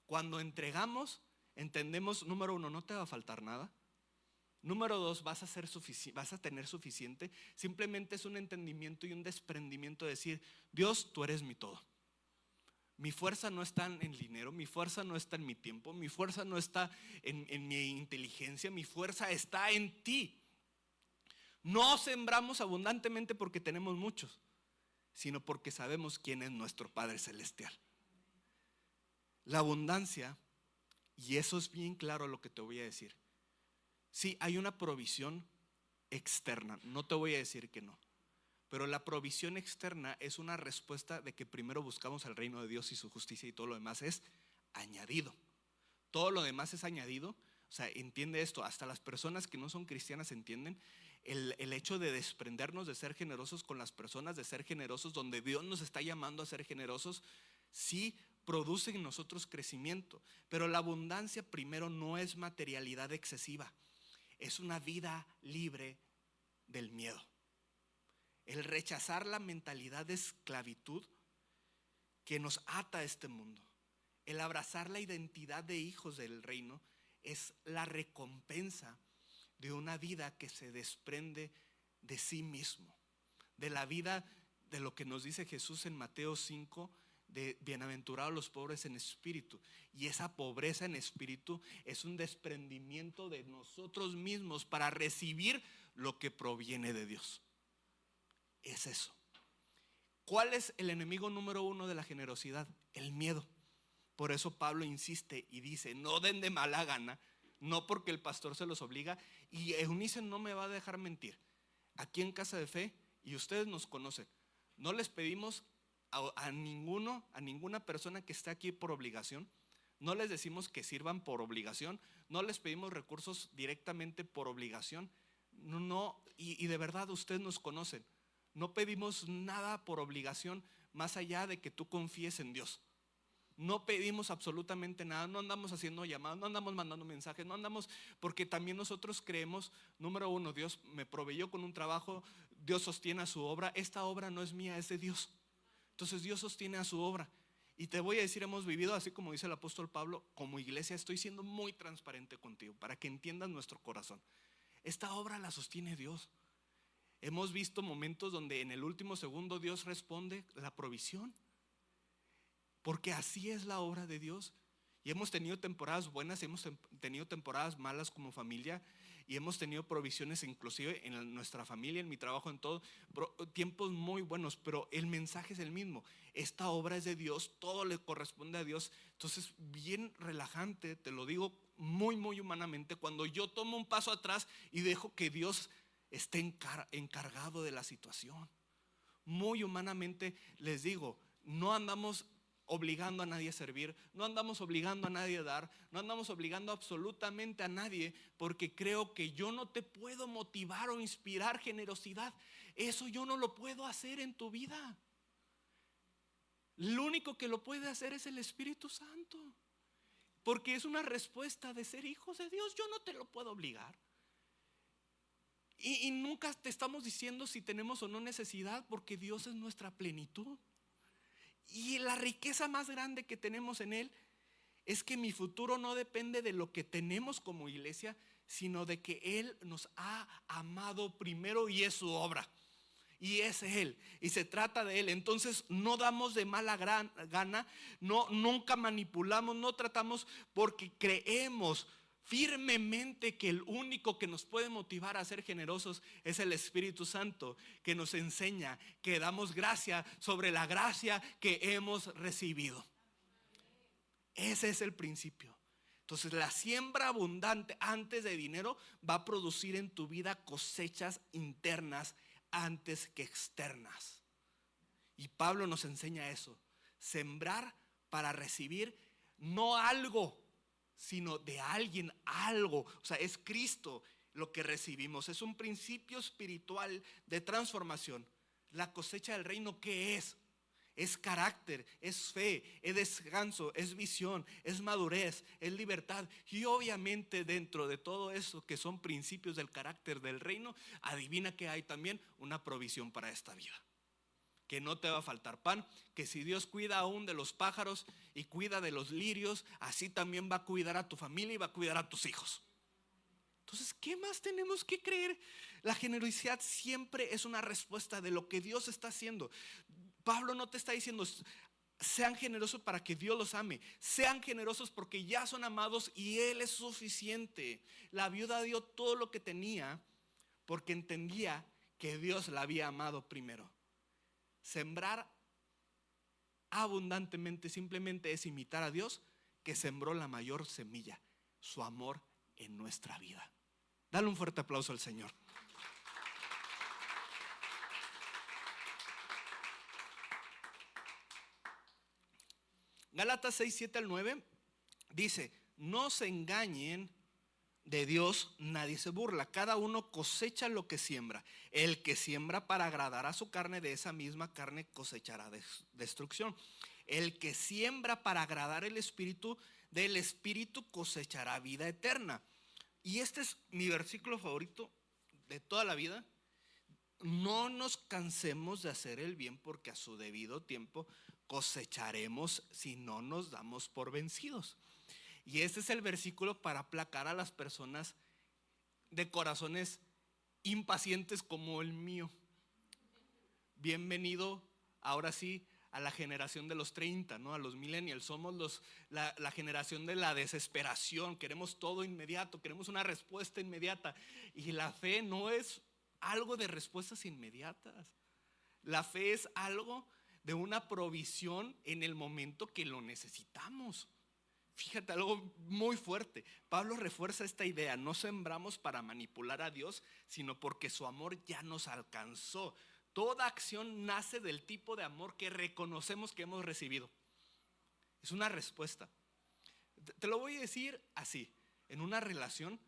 Cuando entregamos, entendemos, número uno, no te va a faltar nada. Número dos, vas a tener suficiente. Simplemente es un entendimiento y un desprendimiento de decir, Dios, tú eres mi todo. Mi fuerza no está en el dinero, mi fuerza no está en mi tiempo, mi fuerza no está en mi inteligencia, mi fuerza está en ti. No sembramos abundantemente porque tenemos muchos, sino porque sabemos quién es nuestro Padre Celestial. La abundancia, y eso es bien claro lo que te voy a decir. Sí, hay una provisión externa, no te voy a decir que no. Pero la provisión externa es una respuesta de que primero buscamos el reino de Dios y su justicia y todo lo demás es añadido. Todo lo demás es añadido. O sea, entiende esto, hasta las personas que no son cristianas entienden el hecho de desprendernos de ser generosos con las personas, de ser generosos donde Dios nos está llamando a ser generosos. Sí, produce en nosotros crecimiento, pero la abundancia primero no es materialidad excesiva, es una vida libre del miedo. El rechazar la mentalidad de esclavitud que nos ata a este mundo, el abrazar la identidad de hijos del reino, es la recompensa de una vida que se desprende de sí mismo, de la vida de lo que nos dice Jesús en Mateo 5, de bienaventurados los pobres en espíritu. Y esa pobreza en espíritu es un desprendimiento de nosotros mismos para recibir lo que proviene de Dios. Es eso. ¿Cuál es el enemigo número uno de la generosidad? El miedo. Por eso Pablo insiste y dice, no den de mala gana, no porque el pastor se los obliga. Y Eunice no me va a dejar mentir. Aquí en Casa de Fe, y ustedes nos conocen, no les pedimos a ninguna persona que esté aquí por obligación. No les decimos que sirvan por obligación. No les pedimos recursos directamente por obligación. No, y de verdad ustedes nos conocen. No pedimos nada por obligación más allá de que tú confíes en Dios. No pedimos absolutamente nada, no andamos haciendo llamadas, no andamos mandando mensajes, no andamos, porque también nosotros creemos, número uno, Dios me proveyó con un trabajo, Dios sostiene a su obra. Esta obra no es mía, es de Dios. Entonces Dios sostiene a su obra. Y te voy a decir, hemos vivido así como dice el apóstol Pablo, como iglesia estoy siendo muy transparente contigo para que entiendas nuestro corazón. Esta obra la sostiene Dios. Hemos visto momentos donde en el último segundo Dios responde la provisión, porque así es la obra de Dios. Y hemos tenido temporadas buenas, hemos tenido temporadas malas como familia, y hemos tenido provisiones inclusive en nuestra familia, en mi trabajo, en todo, tiempos muy buenos, pero el mensaje es el mismo. Esta obra es de Dios, todo le corresponde a Dios. Entonces, bien relajante, te lo digo muy, muy humanamente, cuando yo tomo un paso atrás y dejo que Dios esté encargado de la situación. Muy humanamente les digo, no andamos obligando a nadie a servir, no andamos obligando a nadie a dar, no andamos obligando absolutamente a nadie, porque creo que yo no te puedo motivar o inspirar generosidad. Eso yo no lo puedo hacer en tu vida. Lo único que lo puede hacer es el Espíritu Santo, porque es una respuesta de ser hijos de Dios. Yo no te lo puedo obligar. Y nunca te estamos diciendo si tenemos o no necesidad, porque Dios es nuestra plenitud. Y la riqueza más grande que tenemos en Él es que mi futuro no depende de lo que tenemos como iglesia, sino de que Él nos ha amado primero y es su obra. Y es Él, y se trata de Él. Entonces no damos de mala gana, nunca manipulamos, no tratamos, porque creemos firmemente que el único que nos puede motivar a ser generosos es el Espíritu Santo, que nos enseña, que damos gracia sobre la gracia que hemos recibido. Ese es el principio. Entonces, la siembra abundante antes de dinero va a producir en tu vida cosechas internas antes que externas. Y Pablo nos enseña eso: sembrar para recibir, no algo, sino de alguien algo. O sea, es Cristo lo que recibimos. Es un principio espiritual de transformación. La cosecha del reino, ¿qué es? Es carácter, es fe, es descanso, es visión, es madurez, es libertad. Y obviamente dentro de todo eso que son principios del carácter del reino, adivina que hay también una provisión para esta vida. Que no te va a faltar pan, que si Dios cuida aún de los pájaros y cuida de los lirios, así también va a cuidar a tu familia y va a cuidar a tus hijos. Entonces, ¿qué más tenemos que creer? La generosidad siempre es una respuesta de lo que Dios está haciendo. Pablo no te está diciendo sean generosos para que Dios los ame. Sean generosos porque ya son amados y Él es suficiente. La viuda dio todo lo que tenía porque entendía que Dios la había amado primero. Sembrar abundantemente simplemente es imitar a Dios, que sembró la mayor semilla, su amor en nuestra vida. Dale un fuerte aplauso al Señor. Gálatas 6, 7 al 9 dice: no se engañen, de Dios nadie se burla. Cada uno cosecha lo que siembra. El que siembra para agradar a su carne, de esa misma carne cosechará destrucción. El que siembra para agradar el Espíritu, del Espíritu cosechará vida eterna. Y este es mi versículo favorito de toda la vida. No nos cansemos de hacer el bien, porque a su debido tiempo cosecharemos si no nos damos por vencidos. Y este es el versículo para aplacar a las personas de corazones impacientes como el mío. Bienvenido, ahora sí, a la generación de los 30, ¿no? A los millennials. Somos la generación de la desesperación. Queremos todo inmediato, queremos una respuesta inmediata. Y la fe no es algo de respuestas inmediatas. La fe es algo de una provisión en el momento que lo necesitamos. Fíjate, algo muy fuerte. Pablo refuerza esta idea: no sembramos para manipular a Dios, sino porque su amor ya nos alcanzó. Toda acción nace del tipo de amor que reconocemos que hemos recibido. Es una respuesta. Te lo voy a decir así: en una relación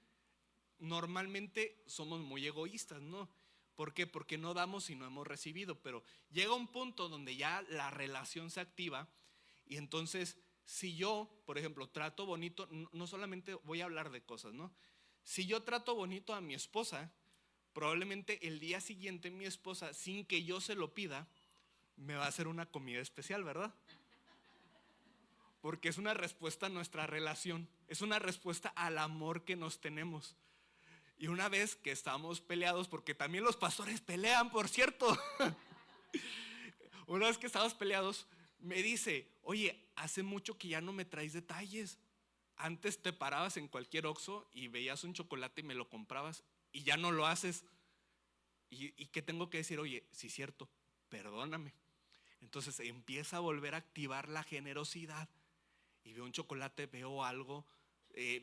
normalmente somos muy egoístas, ¿no? ¿Por qué? Porque no damos si no hemos recibido. Pero llega un punto donde ya la relación se activa, y entonces, si yo, por ejemplo, trato bonito, no solamente voy a hablar de cosas, ¿no? Si yo trato bonito a mi esposa, probablemente el día siguiente mi esposa, sin que yo se lo pida, me va a hacer una comida especial, ¿verdad? Porque es una respuesta a nuestra relación, es una respuesta al amor que nos tenemos. Y una vez que estamos peleados, porque también los pastores pelean, por cierto. Una vez que estamos peleados, me dice: oye, hace mucho que ya no me traes detalles. antes te parabas en cualquier Oxxo y veías un chocolate y me lo comprabas, y ya no lo haces. ¿Y qué tengo que decir? Oye, sí es cierto, perdóname. Entonces empieza a volver a activar la generosidad. Y veo un chocolate, veo algo,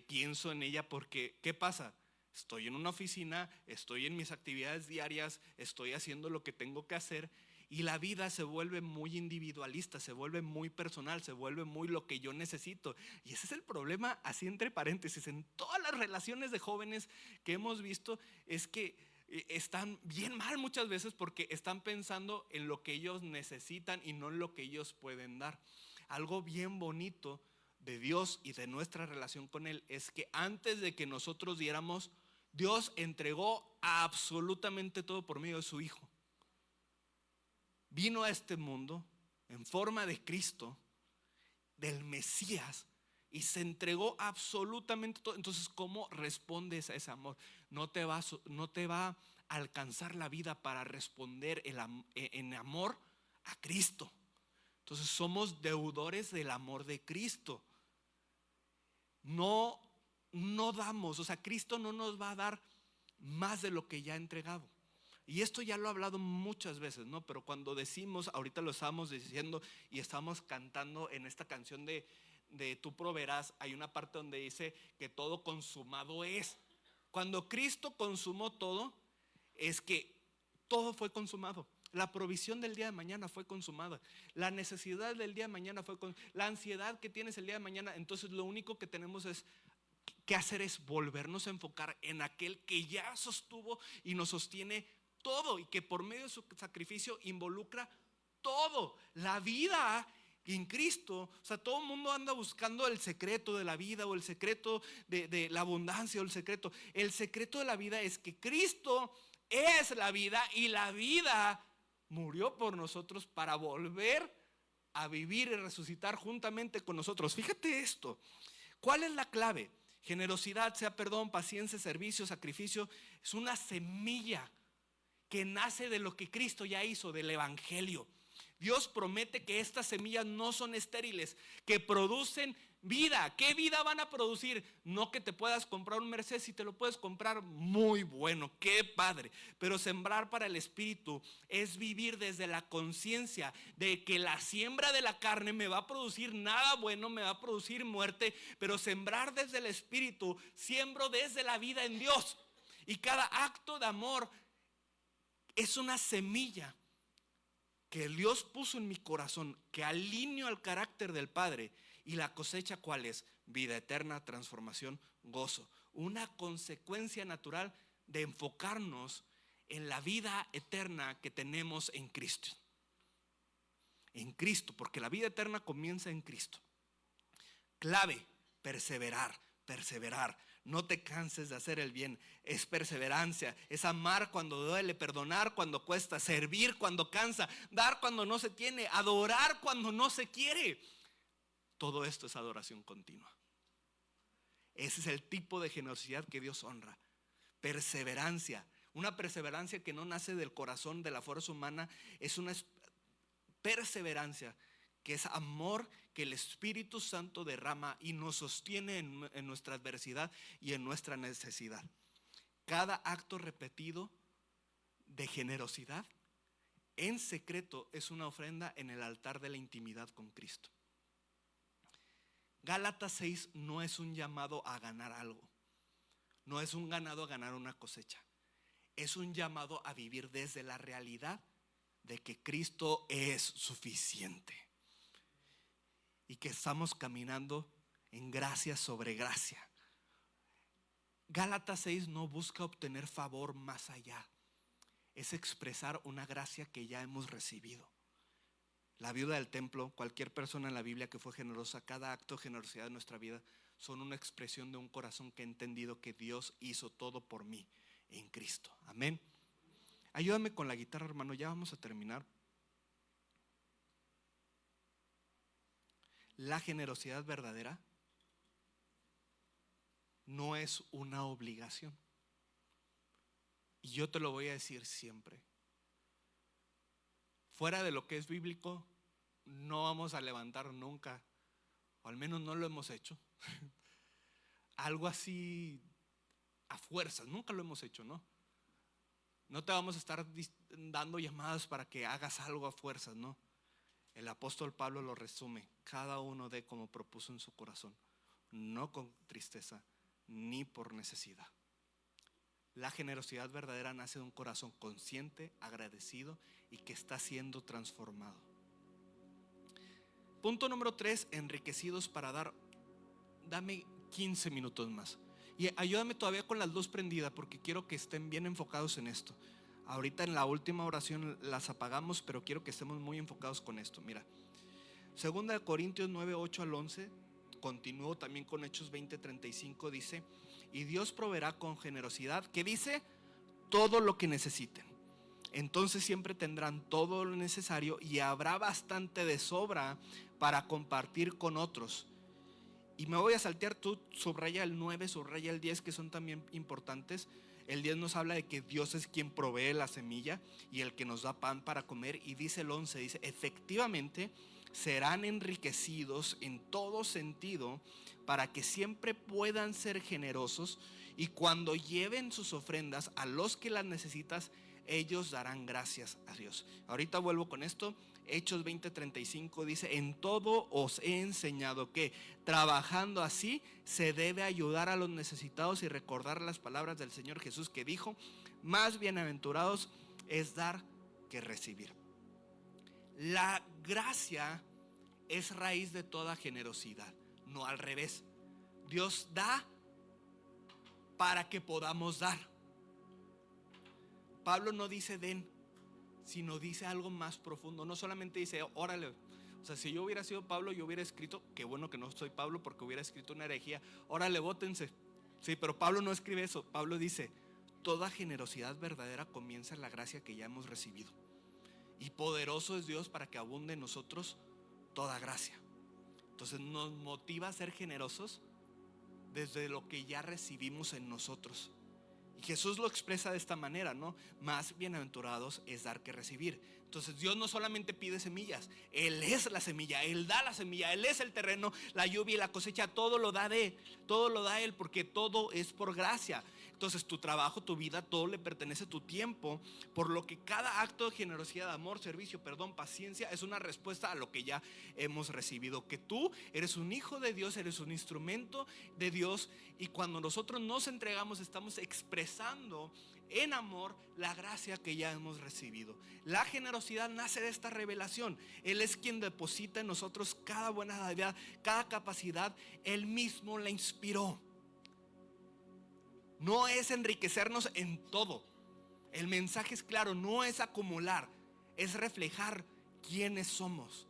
pienso en ella, porque ¿qué pasa? Estoy en una oficina, estoy en mis actividades diarias, estoy haciendo lo que tengo que hacer, y la vida se vuelve muy individualista, se vuelve muy personal, se vuelve muy lo que yo necesito. Y ese es el problema, así entre paréntesis, en todas las relaciones de jóvenes que hemos visto, es que están bien mal muchas veces porque están pensando en lo que ellos necesitan y no en lo que ellos pueden dar. Algo bien bonito de Dios y de nuestra relación con Él es que antes de que nosotros diéramos, Dios entregó absolutamente todo por medio de su Hijo. Vino a este mundo en forma de Cristo, del Mesías, y se entregó absolutamente todo. Entonces, ¿cómo respondes a ese amor? No te va a alcanzar la vida para responder en amor a Cristo. Entonces somos deudores del amor de Cristo. No, no damos, o sea, Cristo no nos va a dar más de lo que ya ha entregado. Y esto ya lo he hablado muchas veces, ¿no? Pero cuando decimos, ahorita lo estábamos diciendo y estamos cantando en esta canción de Tú proveerás, hay una parte donde dice que todo consumado es. Cuando Cristo consumó todo, es que todo fue consumado. La provisión del día de mañana fue consumada. La necesidad del día de mañana fue consumada. La ansiedad que tienes el día de mañana. Entonces lo único que tenemos que hacer es volvernos a enfocar en aquel que ya sostuvo y nos sostiene todo, y que por medio de su sacrificio involucra todo. La vida en Cristo. O sea, todo el mundo anda buscando el secreto de la vida, o el secreto de la abundancia, o el secreto. El secreto de la vida es que Cristo es la vida, y la vida murió por nosotros para volver a vivir y resucitar juntamente con nosotros. Fíjate esto. ¿Cuál es la clave? Generosidad, sea perdón, paciencia, servicio, sacrificio. Es una semilla que nace de lo que Cristo ya hizo, del evangelio. Dios promete que estas semillas no son estériles, que producen vida. ¿Qué vida van a producir? No que te puedas comprar un Mercedes, si te lo puedes comprar, muy bueno, qué padre. Pero sembrar para el espíritu es vivir desde la conciencia de que la siembra de la carne me va a producir nada bueno, me va a producir muerte. Pero sembrar desde el espíritu, siembro desde la vida en Dios. Y cada acto de amor es una semilla que Dios puso en mi corazón, que alineo al carácter del Padre. Y la cosecha, ¿cuál es? Vida eterna, transformación, gozo. Una consecuencia natural de enfocarnos en la vida eterna que tenemos en Cristo. En Cristo, porque la vida eterna comienza en Cristo. Clave, perseverar, perseverar. No te canses de hacer el bien. Es perseverancia, es amar cuando duele, perdonar cuando cuesta, servir cuando cansa, dar cuando no se tiene, adorar cuando no se quiere. Todo esto es adoración continua. Ese es el tipo de generosidad que Dios honra. Perseverancia, una perseverancia que no nace del corazón, de la fuerza humana. Es una perseverancia que es amor que el Espíritu Santo derrama y nos sostiene en nuestra adversidad y en nuestra necesidad. Cada acto repetido de generosidad en secreto es una ofrenda en el altar de la intimidad con Cristo. Gálatas 6 no es un llamado a ganar algo, no es un llamado a ganar una cosecha, es un llamado a vivir desde la realidad de que Cristo es suficiente y que estamos caminando en gracia sobre gracia. Gálatas 6 no busca obtener favor más allá, es expresar una gracia que ya hemos recibido. La viuda del templo, cualquier persona en la Biblia que fue generosa, cada acto de generosidad de nuestra vida son una expresión de un corazón que ha entendido que Dios hizo todo por mí en Cristo. Amén. Ayúdame con la guitarra, hermano, ya vamos a terminar. La generosidad verdadera no es una obligación. Y yo te lo voy a decir siempre. Fuera de lo que es bíblico, no vamos a levantar nunca, o al menos no lo hemos hecho, algo así a fuerzas. Nunca lo hemos hecho, ¿no? No te vamos a estar dando llamadas para que hagas algo a fuerzas, ¿no? El apóstol Pablo lo resume: cada uno dé como propuso en su corazón, no con tristeza ni por necesidad. La generosidad verdadera nace de un corazón consciente, agradecido y que está siendo transformado. Punto número 3, enriquecidos para dar. Dame 15 minutos más y ayúdame todavía con las luz prendida, porque quiero que estén bien enfocados en esto. Ahorita en la última oración las apagamos, pero quiero que estemos muy enfocados con esto. Mira, 2 Corintios 9, 8 al 11. Continúo también con Hechos 20, 35. Dice: y Dios proveerá con generosidad, ¿qué dice? Todo lo que necesiten. Entonces siempre tendrán todo lo necesario y habrá bastante de sobra para compartir con otros. Y me voy a saltear, tú subraya el 9, subraya el 10, que son también importantes. El 10 nos habla de que Dios es quien provee la semilla y el que nos da pan para comer. Y dice el 11, dice: efectivamente serán enriquecidos en todo sentido para que siempre puedan ser generosos, y cuando lleven sus ofrendas a los que las necesitas, ellos darán gracias a Dios. Ahorita vuelvo con esto. Hechos 20:35 dice: en todo os he enseñado que trabajando así se debe ayudar a los necesitados y recordar las palabras del Señor Jesús, que dijo: más bienaventurados es dar que recibir. La gracia es raíz de toda generosidad, no al revés. Dios da para que podamos dar. Pablo no dice den, sino dice algo más profundo. No solamente dice órale. O sea, si yo hubiera sido Pablo, yo hubiera escrito, qué bueno que no soy Pablo, porque hubiera escrito una herejía: órale, bótense. Sí, pero Pablo no escribe eso. Pablo dice: toda generosidad verdadera comienza en la gracia que ya hemos recibido, y poderoso es Dios para que abunde en nosotros toda gracia. Entonces nos motiva a ser generosos desde lo que ya recibimos en nosotros. Y Jesús lo expresa de esta manera, ¿no? Más bienaventurados es dar que recibir. Entonces Dios no solamente pide semillas, Él es la semilla, Él da la semilla, Él es el terreno, la lluvia y la cosecha. Todo lo da de Él, todo lo da Él, porque todo es por gracia. Entonces tu trabajo, tu vida, todo le pertenece, tu tiempo. Por lo que cada acto de generosidad, amor, servicio, perdón, paciencia es una respuesta a lo que ya hemos recibido. Que tú eres un hijo de Dios, eres un instrumento de Dios. Y cuando nosotros nos entregamos, estamos expresando en amor la gracia que ya hemos recibido. La generosidad nace de esta revelación. Él es quien deposita en nosotros cada buena dádiva, cada capacidad. Él mismo la inspiró. No es enriquecernos en todo. El mensaje es claro: no es acumular, es reflejar quiénes somos.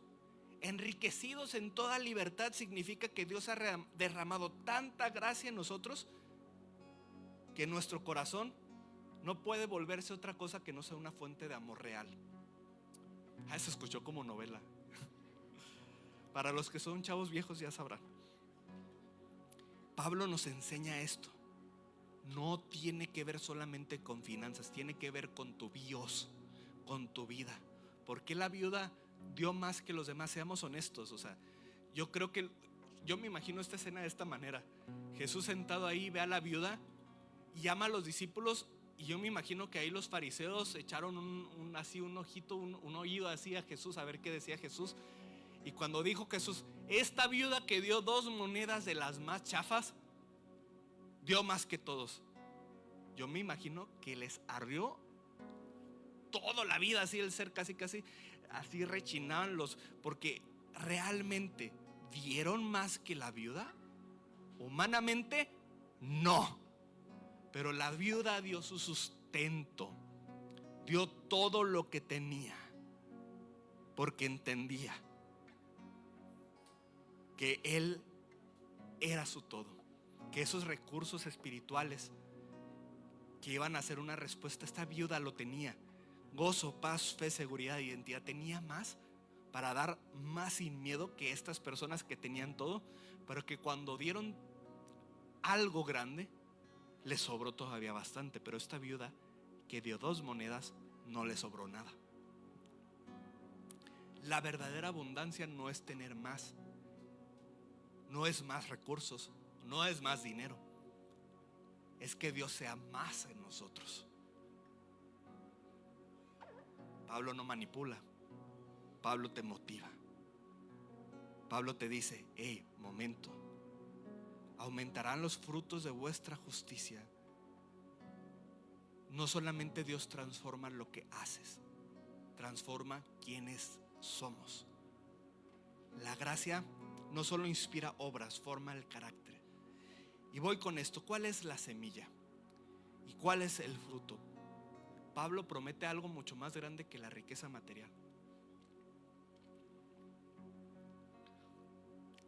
Enriquecidos en toda libertad significa que Dios ha derramado tanta gracia en nosotros que nuestro corazón no puede volverse otra cosa que no sea una fuente de amor real. Se escuchó como novela. Para los que son chavos viejos ya sabrán. Pablo nos enseña esto. No tiene que ver solamente con finanzas, tiene que ver con tu bios, con tu vida. ¿Por qué la viuda dio más que los demás? Seamos honestos. O sea, yo me imagino esta escena de esta manera: Jesús sentado ahí, ve a la viuda y llama a los discípulos, y yo me imagino que ahí los fariseos echaron un ojito, un oído así a Jesús, a ver qué decía Jesús. Y cuando dijo Jesús: esta viuda que dio 2 monedas de las más chafas, dio más que todos. Yo me imagino que les ardió toda la vida, así el ser casi así rechinaban porque realmente dieron más que la viuda. Humanamente no, pero la viuda dio su sustento, dio todo lo que tenía, porque entendía que Él era su todo, que esos recursos espirituales que iban a ser una respuesta, esta viuda lo tenía: gozo, paz, fe, seguridad, identidad. Tenía más para dar más sin miedo que estas personas que tenían todo, pero que cuando dieron algo grande les sobró todavía bastante. Pero esta viuda que dio 2 monedas no le sobró nada. La verdadera abundancia no es tener más, no es más recursos, no es más dinero, es que Dios sea más en nosotros. Pablo no manipula, Pablo te motiva. Pablo te dice: hey, momento, aumentarán los frutos de vuestra justicia. No solamente Dios transforma lo que haces, transforma quienes somos. La gracia no solo inspira obras, forma el carácter. Y voy con esto: ¿cuál es la semilla? ¿Y cuál es el fruto? Pablo promete algo mucho más grande que la riqueza material.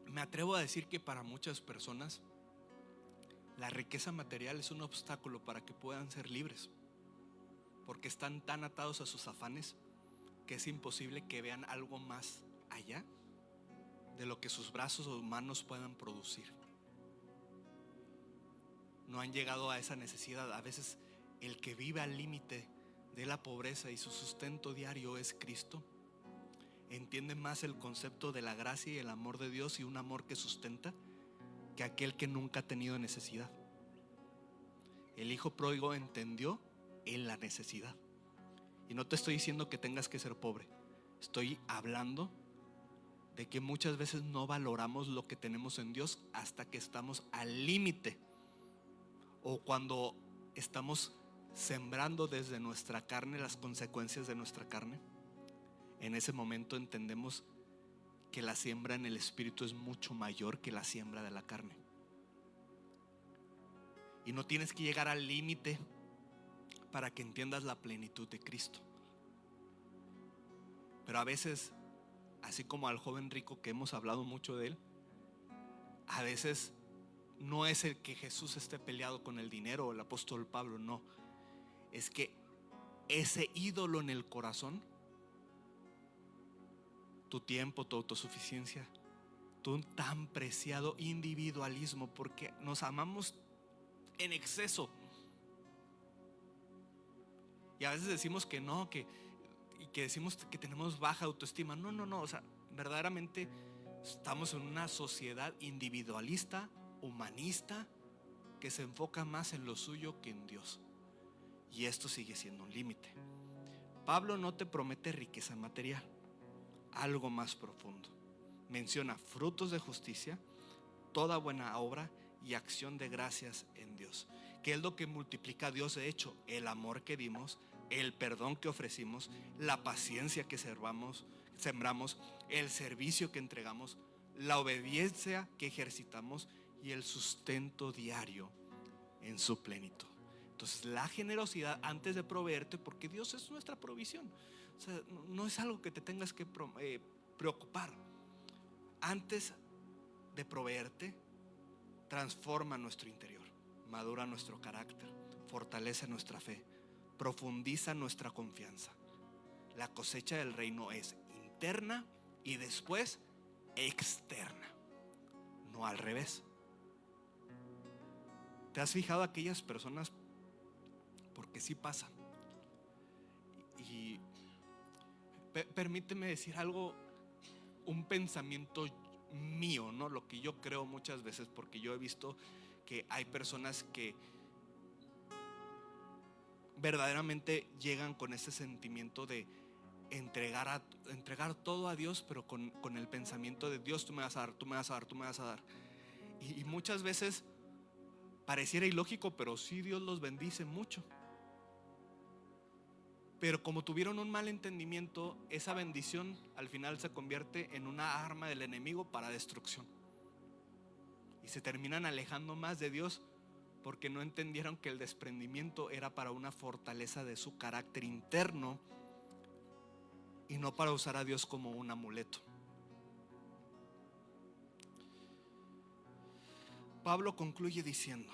Me atrevo a decir que para muchas personas la riqueza material es un obstáculo para que puedan ser libres, porque están tan atados a sus afanes que es imposible que vean algo más allá de lo que sus brazos o manos puedan producir. No han llegado a esa necesidad. A veces el que vive al límite de la pobreza y su sustento diario es Cristo, entiende más el concepto de la gracia y el amor de Dios, y un amor que sustenta, que aquel que nunca ha tenido necesidad. El hijo pródigo entendió en la necesidad. Y no te estoy diciendo que tengas que ser pobre, estoy hablando de que muchas veces no valoramos lo que tenemos en Dios hasta que estamos al límite, o cuando estamos sembrando desde nuestra carne las consecuencias de nuestra carne. En ese momento entendemos que la siembra en el Espíritu es mucho mayor que la siembra de la carne. Y no tienes que llegar al límite para que entiendas la plenitud de Cristo. Pero a veces, así como al joven rico que hemos hablado mucho de él, a veces no es el que Jesús esté peleado con el dinero o el apóstol Pablo, no. Es que ese ídolo en el corazón, tu tiempo, tu autosuficiencia, tu tan preciado individualismo, porque nos amamos en exceso. Y a veces decimos que no, que decimos que tenemos baja autoestima. No, o sea, verdaderamente estamos en una sociedad individualista, humanista, que se enfoca más en lo suyo que en Dios. Y esto sigue siendo un límite. Pablo no te promete riqueza material, algo más profundo. Menciona frutos de justicia, toda buena obra y acción de gracias en Dios, que es lo que multiplica a Dios. De hecho, el amor que dimos, el perdón que ofrecimos, la paciencia que sembramos, el servicio que entregamos, la obediencia que ejercitamos y el sustento diario en su plenitud. Entonces, la generosidad antes de proveerte, porque Dios es nuestra provisión. O sea, no es algo que te tengas que preocupar. Antes de proveerte, transforma nuestro interior, madura nuestro carácter, fortalece nuestra fe, profundiza nuestra confianza. La cosecha del reino es interna y después externa, no al revés. ¿Te has fijado aquellas personas? Porque sí pasa. Y permíteme decir algo, un pensamiento mío, ¿no? Lo que yo creo muchas veces, porque yo he visto que hay personas que verdaderamente llegan con ese sentimiento de entregar todo a Dios, pero con el pensamiento de Dios, tú me vas a dar, tú me vas a dar, tú me vas a dar. Y muchas veces pareciera ilógico, pero sí Dios los bendice mucho. Pero como tuvieron un mal entendimiento, esa bendición al final se convierte en una arma del enemigo para destrucción. Y se terminan alejando más de Dios porque no entendieron que el desprendimiento era para una fortaleza de su carácter interno y no para usar a Dios como un amuleto. Pablo concluye diciendo: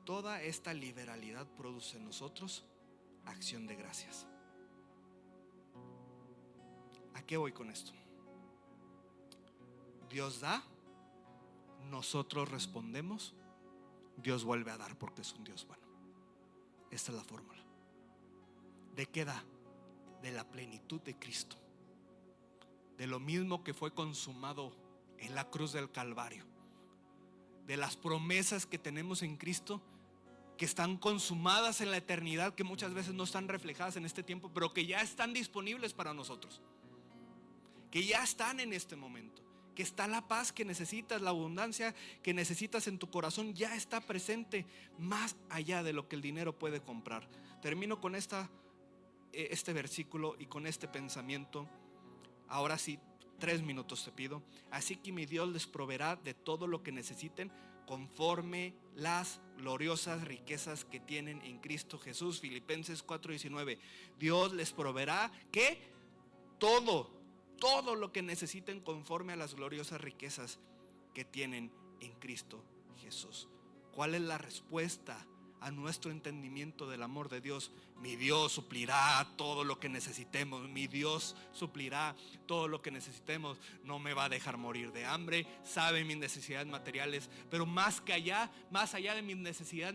toda esta liberalidad produce en nosotros acción de gracias. ¿A qué voy con esto? Dios da, nosotros respondemos, Dios vuelve a dar porque es un Dios bueno. Esta es la fórmula. ¿De qué da? De la plenitud de Cristo, de lo mismo que fue consumado en la cruz del Calvario, de las promesas que tenemos en Cristo, que están consumadas en la eternidad, que muchas veces no están reflejadas en este tiempo, pero que ya están disponibles para nosotros, que ya están en este momento, que está la paz que necesitas, la abundancia que necesitas en tu corazón, ya está presente más allá de lo que el dinero puede comprar. Termino con este versículo y con este pensamiento. Ahora sí, 3 minutos te pido. Así que mi Dios les proveerá de todo lo que necesiten conforme las gloriosas riquezas que tienen en Cristo Jesús. Filipenses 4:19. Dios les proveerá ¿qué? Todo lo que necesiten conforme a las gloriosas riquezas que tienen en Cristo Jesús. ¿Cuál es la respuesta a nuestro entendimiento del amor de Dios? Mi Dios suplirá todo lo que necesitemos. Mi Dios suplirá todo lo que necesitemos. No me va a dejar morir de hambre. Sabe mis necesidades materiales. Pero más allá de mis necesidades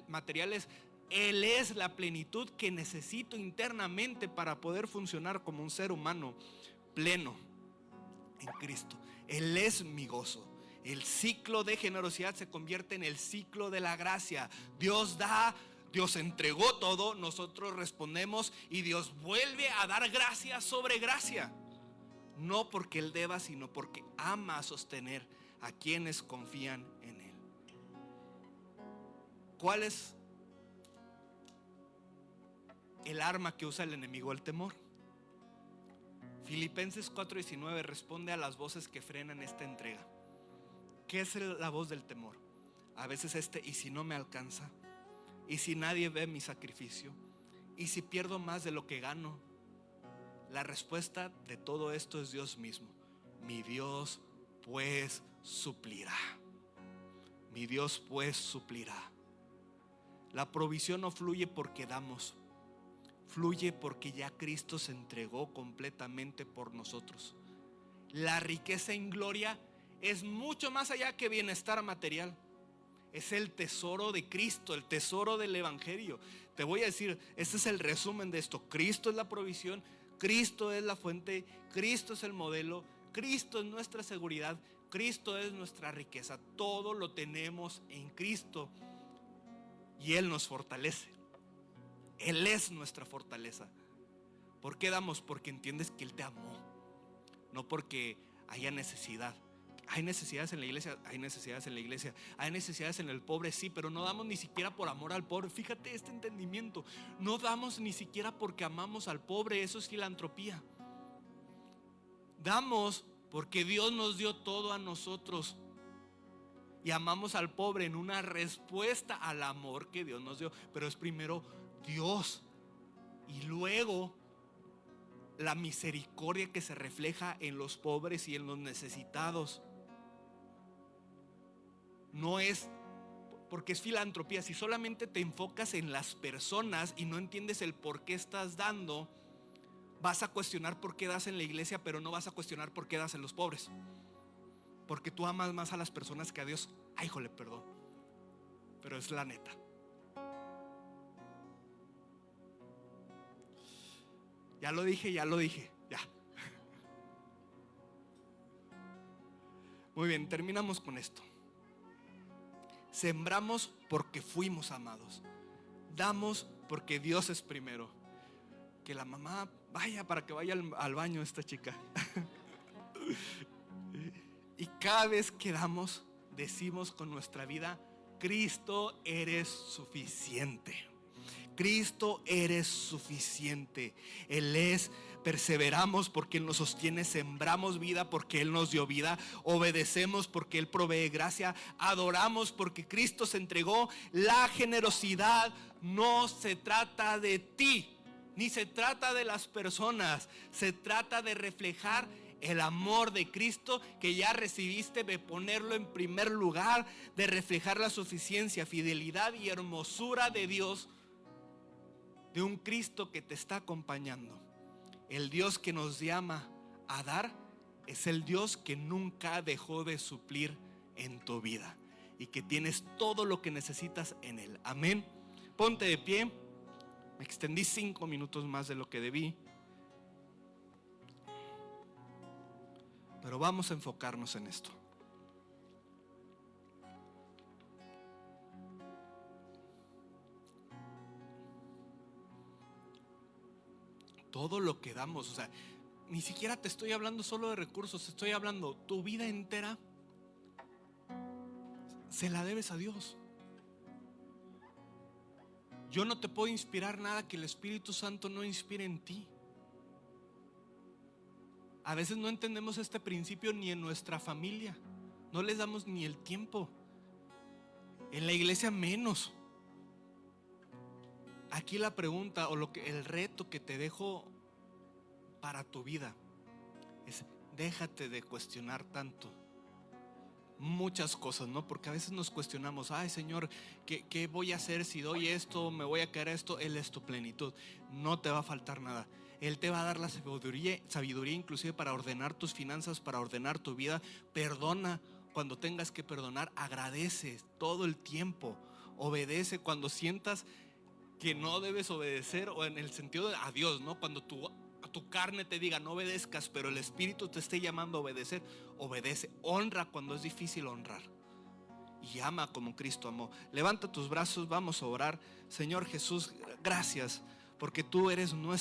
materiales, Él es la plenitud que necesito internamente para poder funcionar como un ser humano pleno en Cristo. Él es mi gozo. El ciclo de generosidad se convierte en el ciclo de la gracia. Dios da, Dios entregó todo, nosotros respondemos y Dios vuelve a dar gracia sobre gracia. No porque Él deba, sino porque ama sostener a quienes confían en Él. ¿Cuál es el arma que usa el enemigo? El temor. Filipenses 4:19 responde a las voces que frenan esta entrega. ¿Qué es la voz del temor? A veces ¿y si no me alcanza? ¿Y si nadie ve mi sacrificio? ¿Y si pierdo más de lo que gano? La respuesta de todo esto es Dios mismo. Mi Dios pues suplirá. Mi Dios pues suplirá. La provisión no fluye porque damos, fluye porque ya Cristo se entregó completamente por nosotros. La riqueza en gloria es mucho más allá que bienestar material. Es el tesoro de Cristo, el tesoro del Evangelio. Te voy a decir, este es el resumen de esto. Cristo es la provisión, Cristo es la fuente, Cristo es el modelo, Cristo es nuestra seguridad, Cristo es nuestra riqueza. Todo lo tenemos en Cristo y Él nos fortalece. Él es nuestra fortaleza. ¿Por qué damos? Porque entiendes que Él te amó, no porque haya necesidad. Hay necesidades en la iglesia, hay necesidades en la iglesia, hay necesidades en el pobre, sí, pero no damos ni siquiera por amor al pobre. Fíjate este entendimiento. No damos ni siquiera porque amamos al pobre. Eso es filantropía. Damos porque Dios nos dio todo a nosotros y amamos al pobre en una respuesta al amor que Dios nos dio. Pero es primero Dios y luego la misericordia que se refleja en los pobres y en los necesitados. No es porque es filantropía. Si solamente te enfocas en las personas y no entiendes el por qué estás dando, vas a cuestionar por qué das en la iglesia, pero no vas a cuestionar por qué das en los pobres, porque tú amas más a las personas que a Dios. Ay, híjole, perdón, pero es la neta. Ya lo dije, ya. Muy bien, terminamos con esto. Sembramos porque fuimos amados. Damos porque Dios es primero. Que la mamá vaya para que vaya al baño esta chica. Y cada vez que damos, decimos con nuestra vida: Cristo, eres suficiente. Cristo, eres suficiente. Él es. Perseveramos porque Él nos sostiene. Sembramos vida porque Él nos dio vida. Obedecemos porque Él provee gracia. Adoramos porque Cristo se entregó. La generosidad no se trata de ti, ni se trata de las personas. Se trata de reflejar el amor de Cristo que ya recibiste, de ponerlo en primer lugar, de reflejar la suficiencia, fidelidad y hermosura de Dios, de un Cristo que te está acompañando. El Dios que nos llama a dar es el Dios que nunca dejó de suplir en tu vida y que tienes todo lo que necesitas en Él. Amén. Ponte de pie. Me extendí 5 minutos más de lo que debí, pero vamos a enfocarnos en esto. todo lo que damos. O sea, ni siquiera te estoy hablando solo de recursos, estoy hablando tu vida entera se la debes a Dios. Yo no te puedo inspirar nada que el Espíritu Santo no inspire en ti. A veces no entendemos este principio ni en nuestra familia. No les damos ni el tiempo. En la iglesia menos. Aquí la pregunta o el reto que te dejo para tu vida es: déjate de cuestionar tanto muchas cosas, ¿no? Porque a veces nos cuestionamos: ay, Señor, ¿qué voy a hacer si doy esto? ¿Me voy a caer a esto? Él es tu plenitud, no te va a faltar nada. Él te va a dar la sabiduría inclusive para ordenar tus finanzas, para ordenar tu vida. Perdona cuando tengas que perdonar, agradece todo el tiempo, obedece cuando sientas que no debes obedecer, o en el sentido de a Dios, ¿no? Cuando tu carne te diga no obedezcas, pero el Espíritu te esté llamando a obedecer, obedece. Honra cuando es difícil honrar, y ama como Cristo amó. Levanta tus brazos, vamos a orar. Señor Jesús, gracias porque tú eres nuestro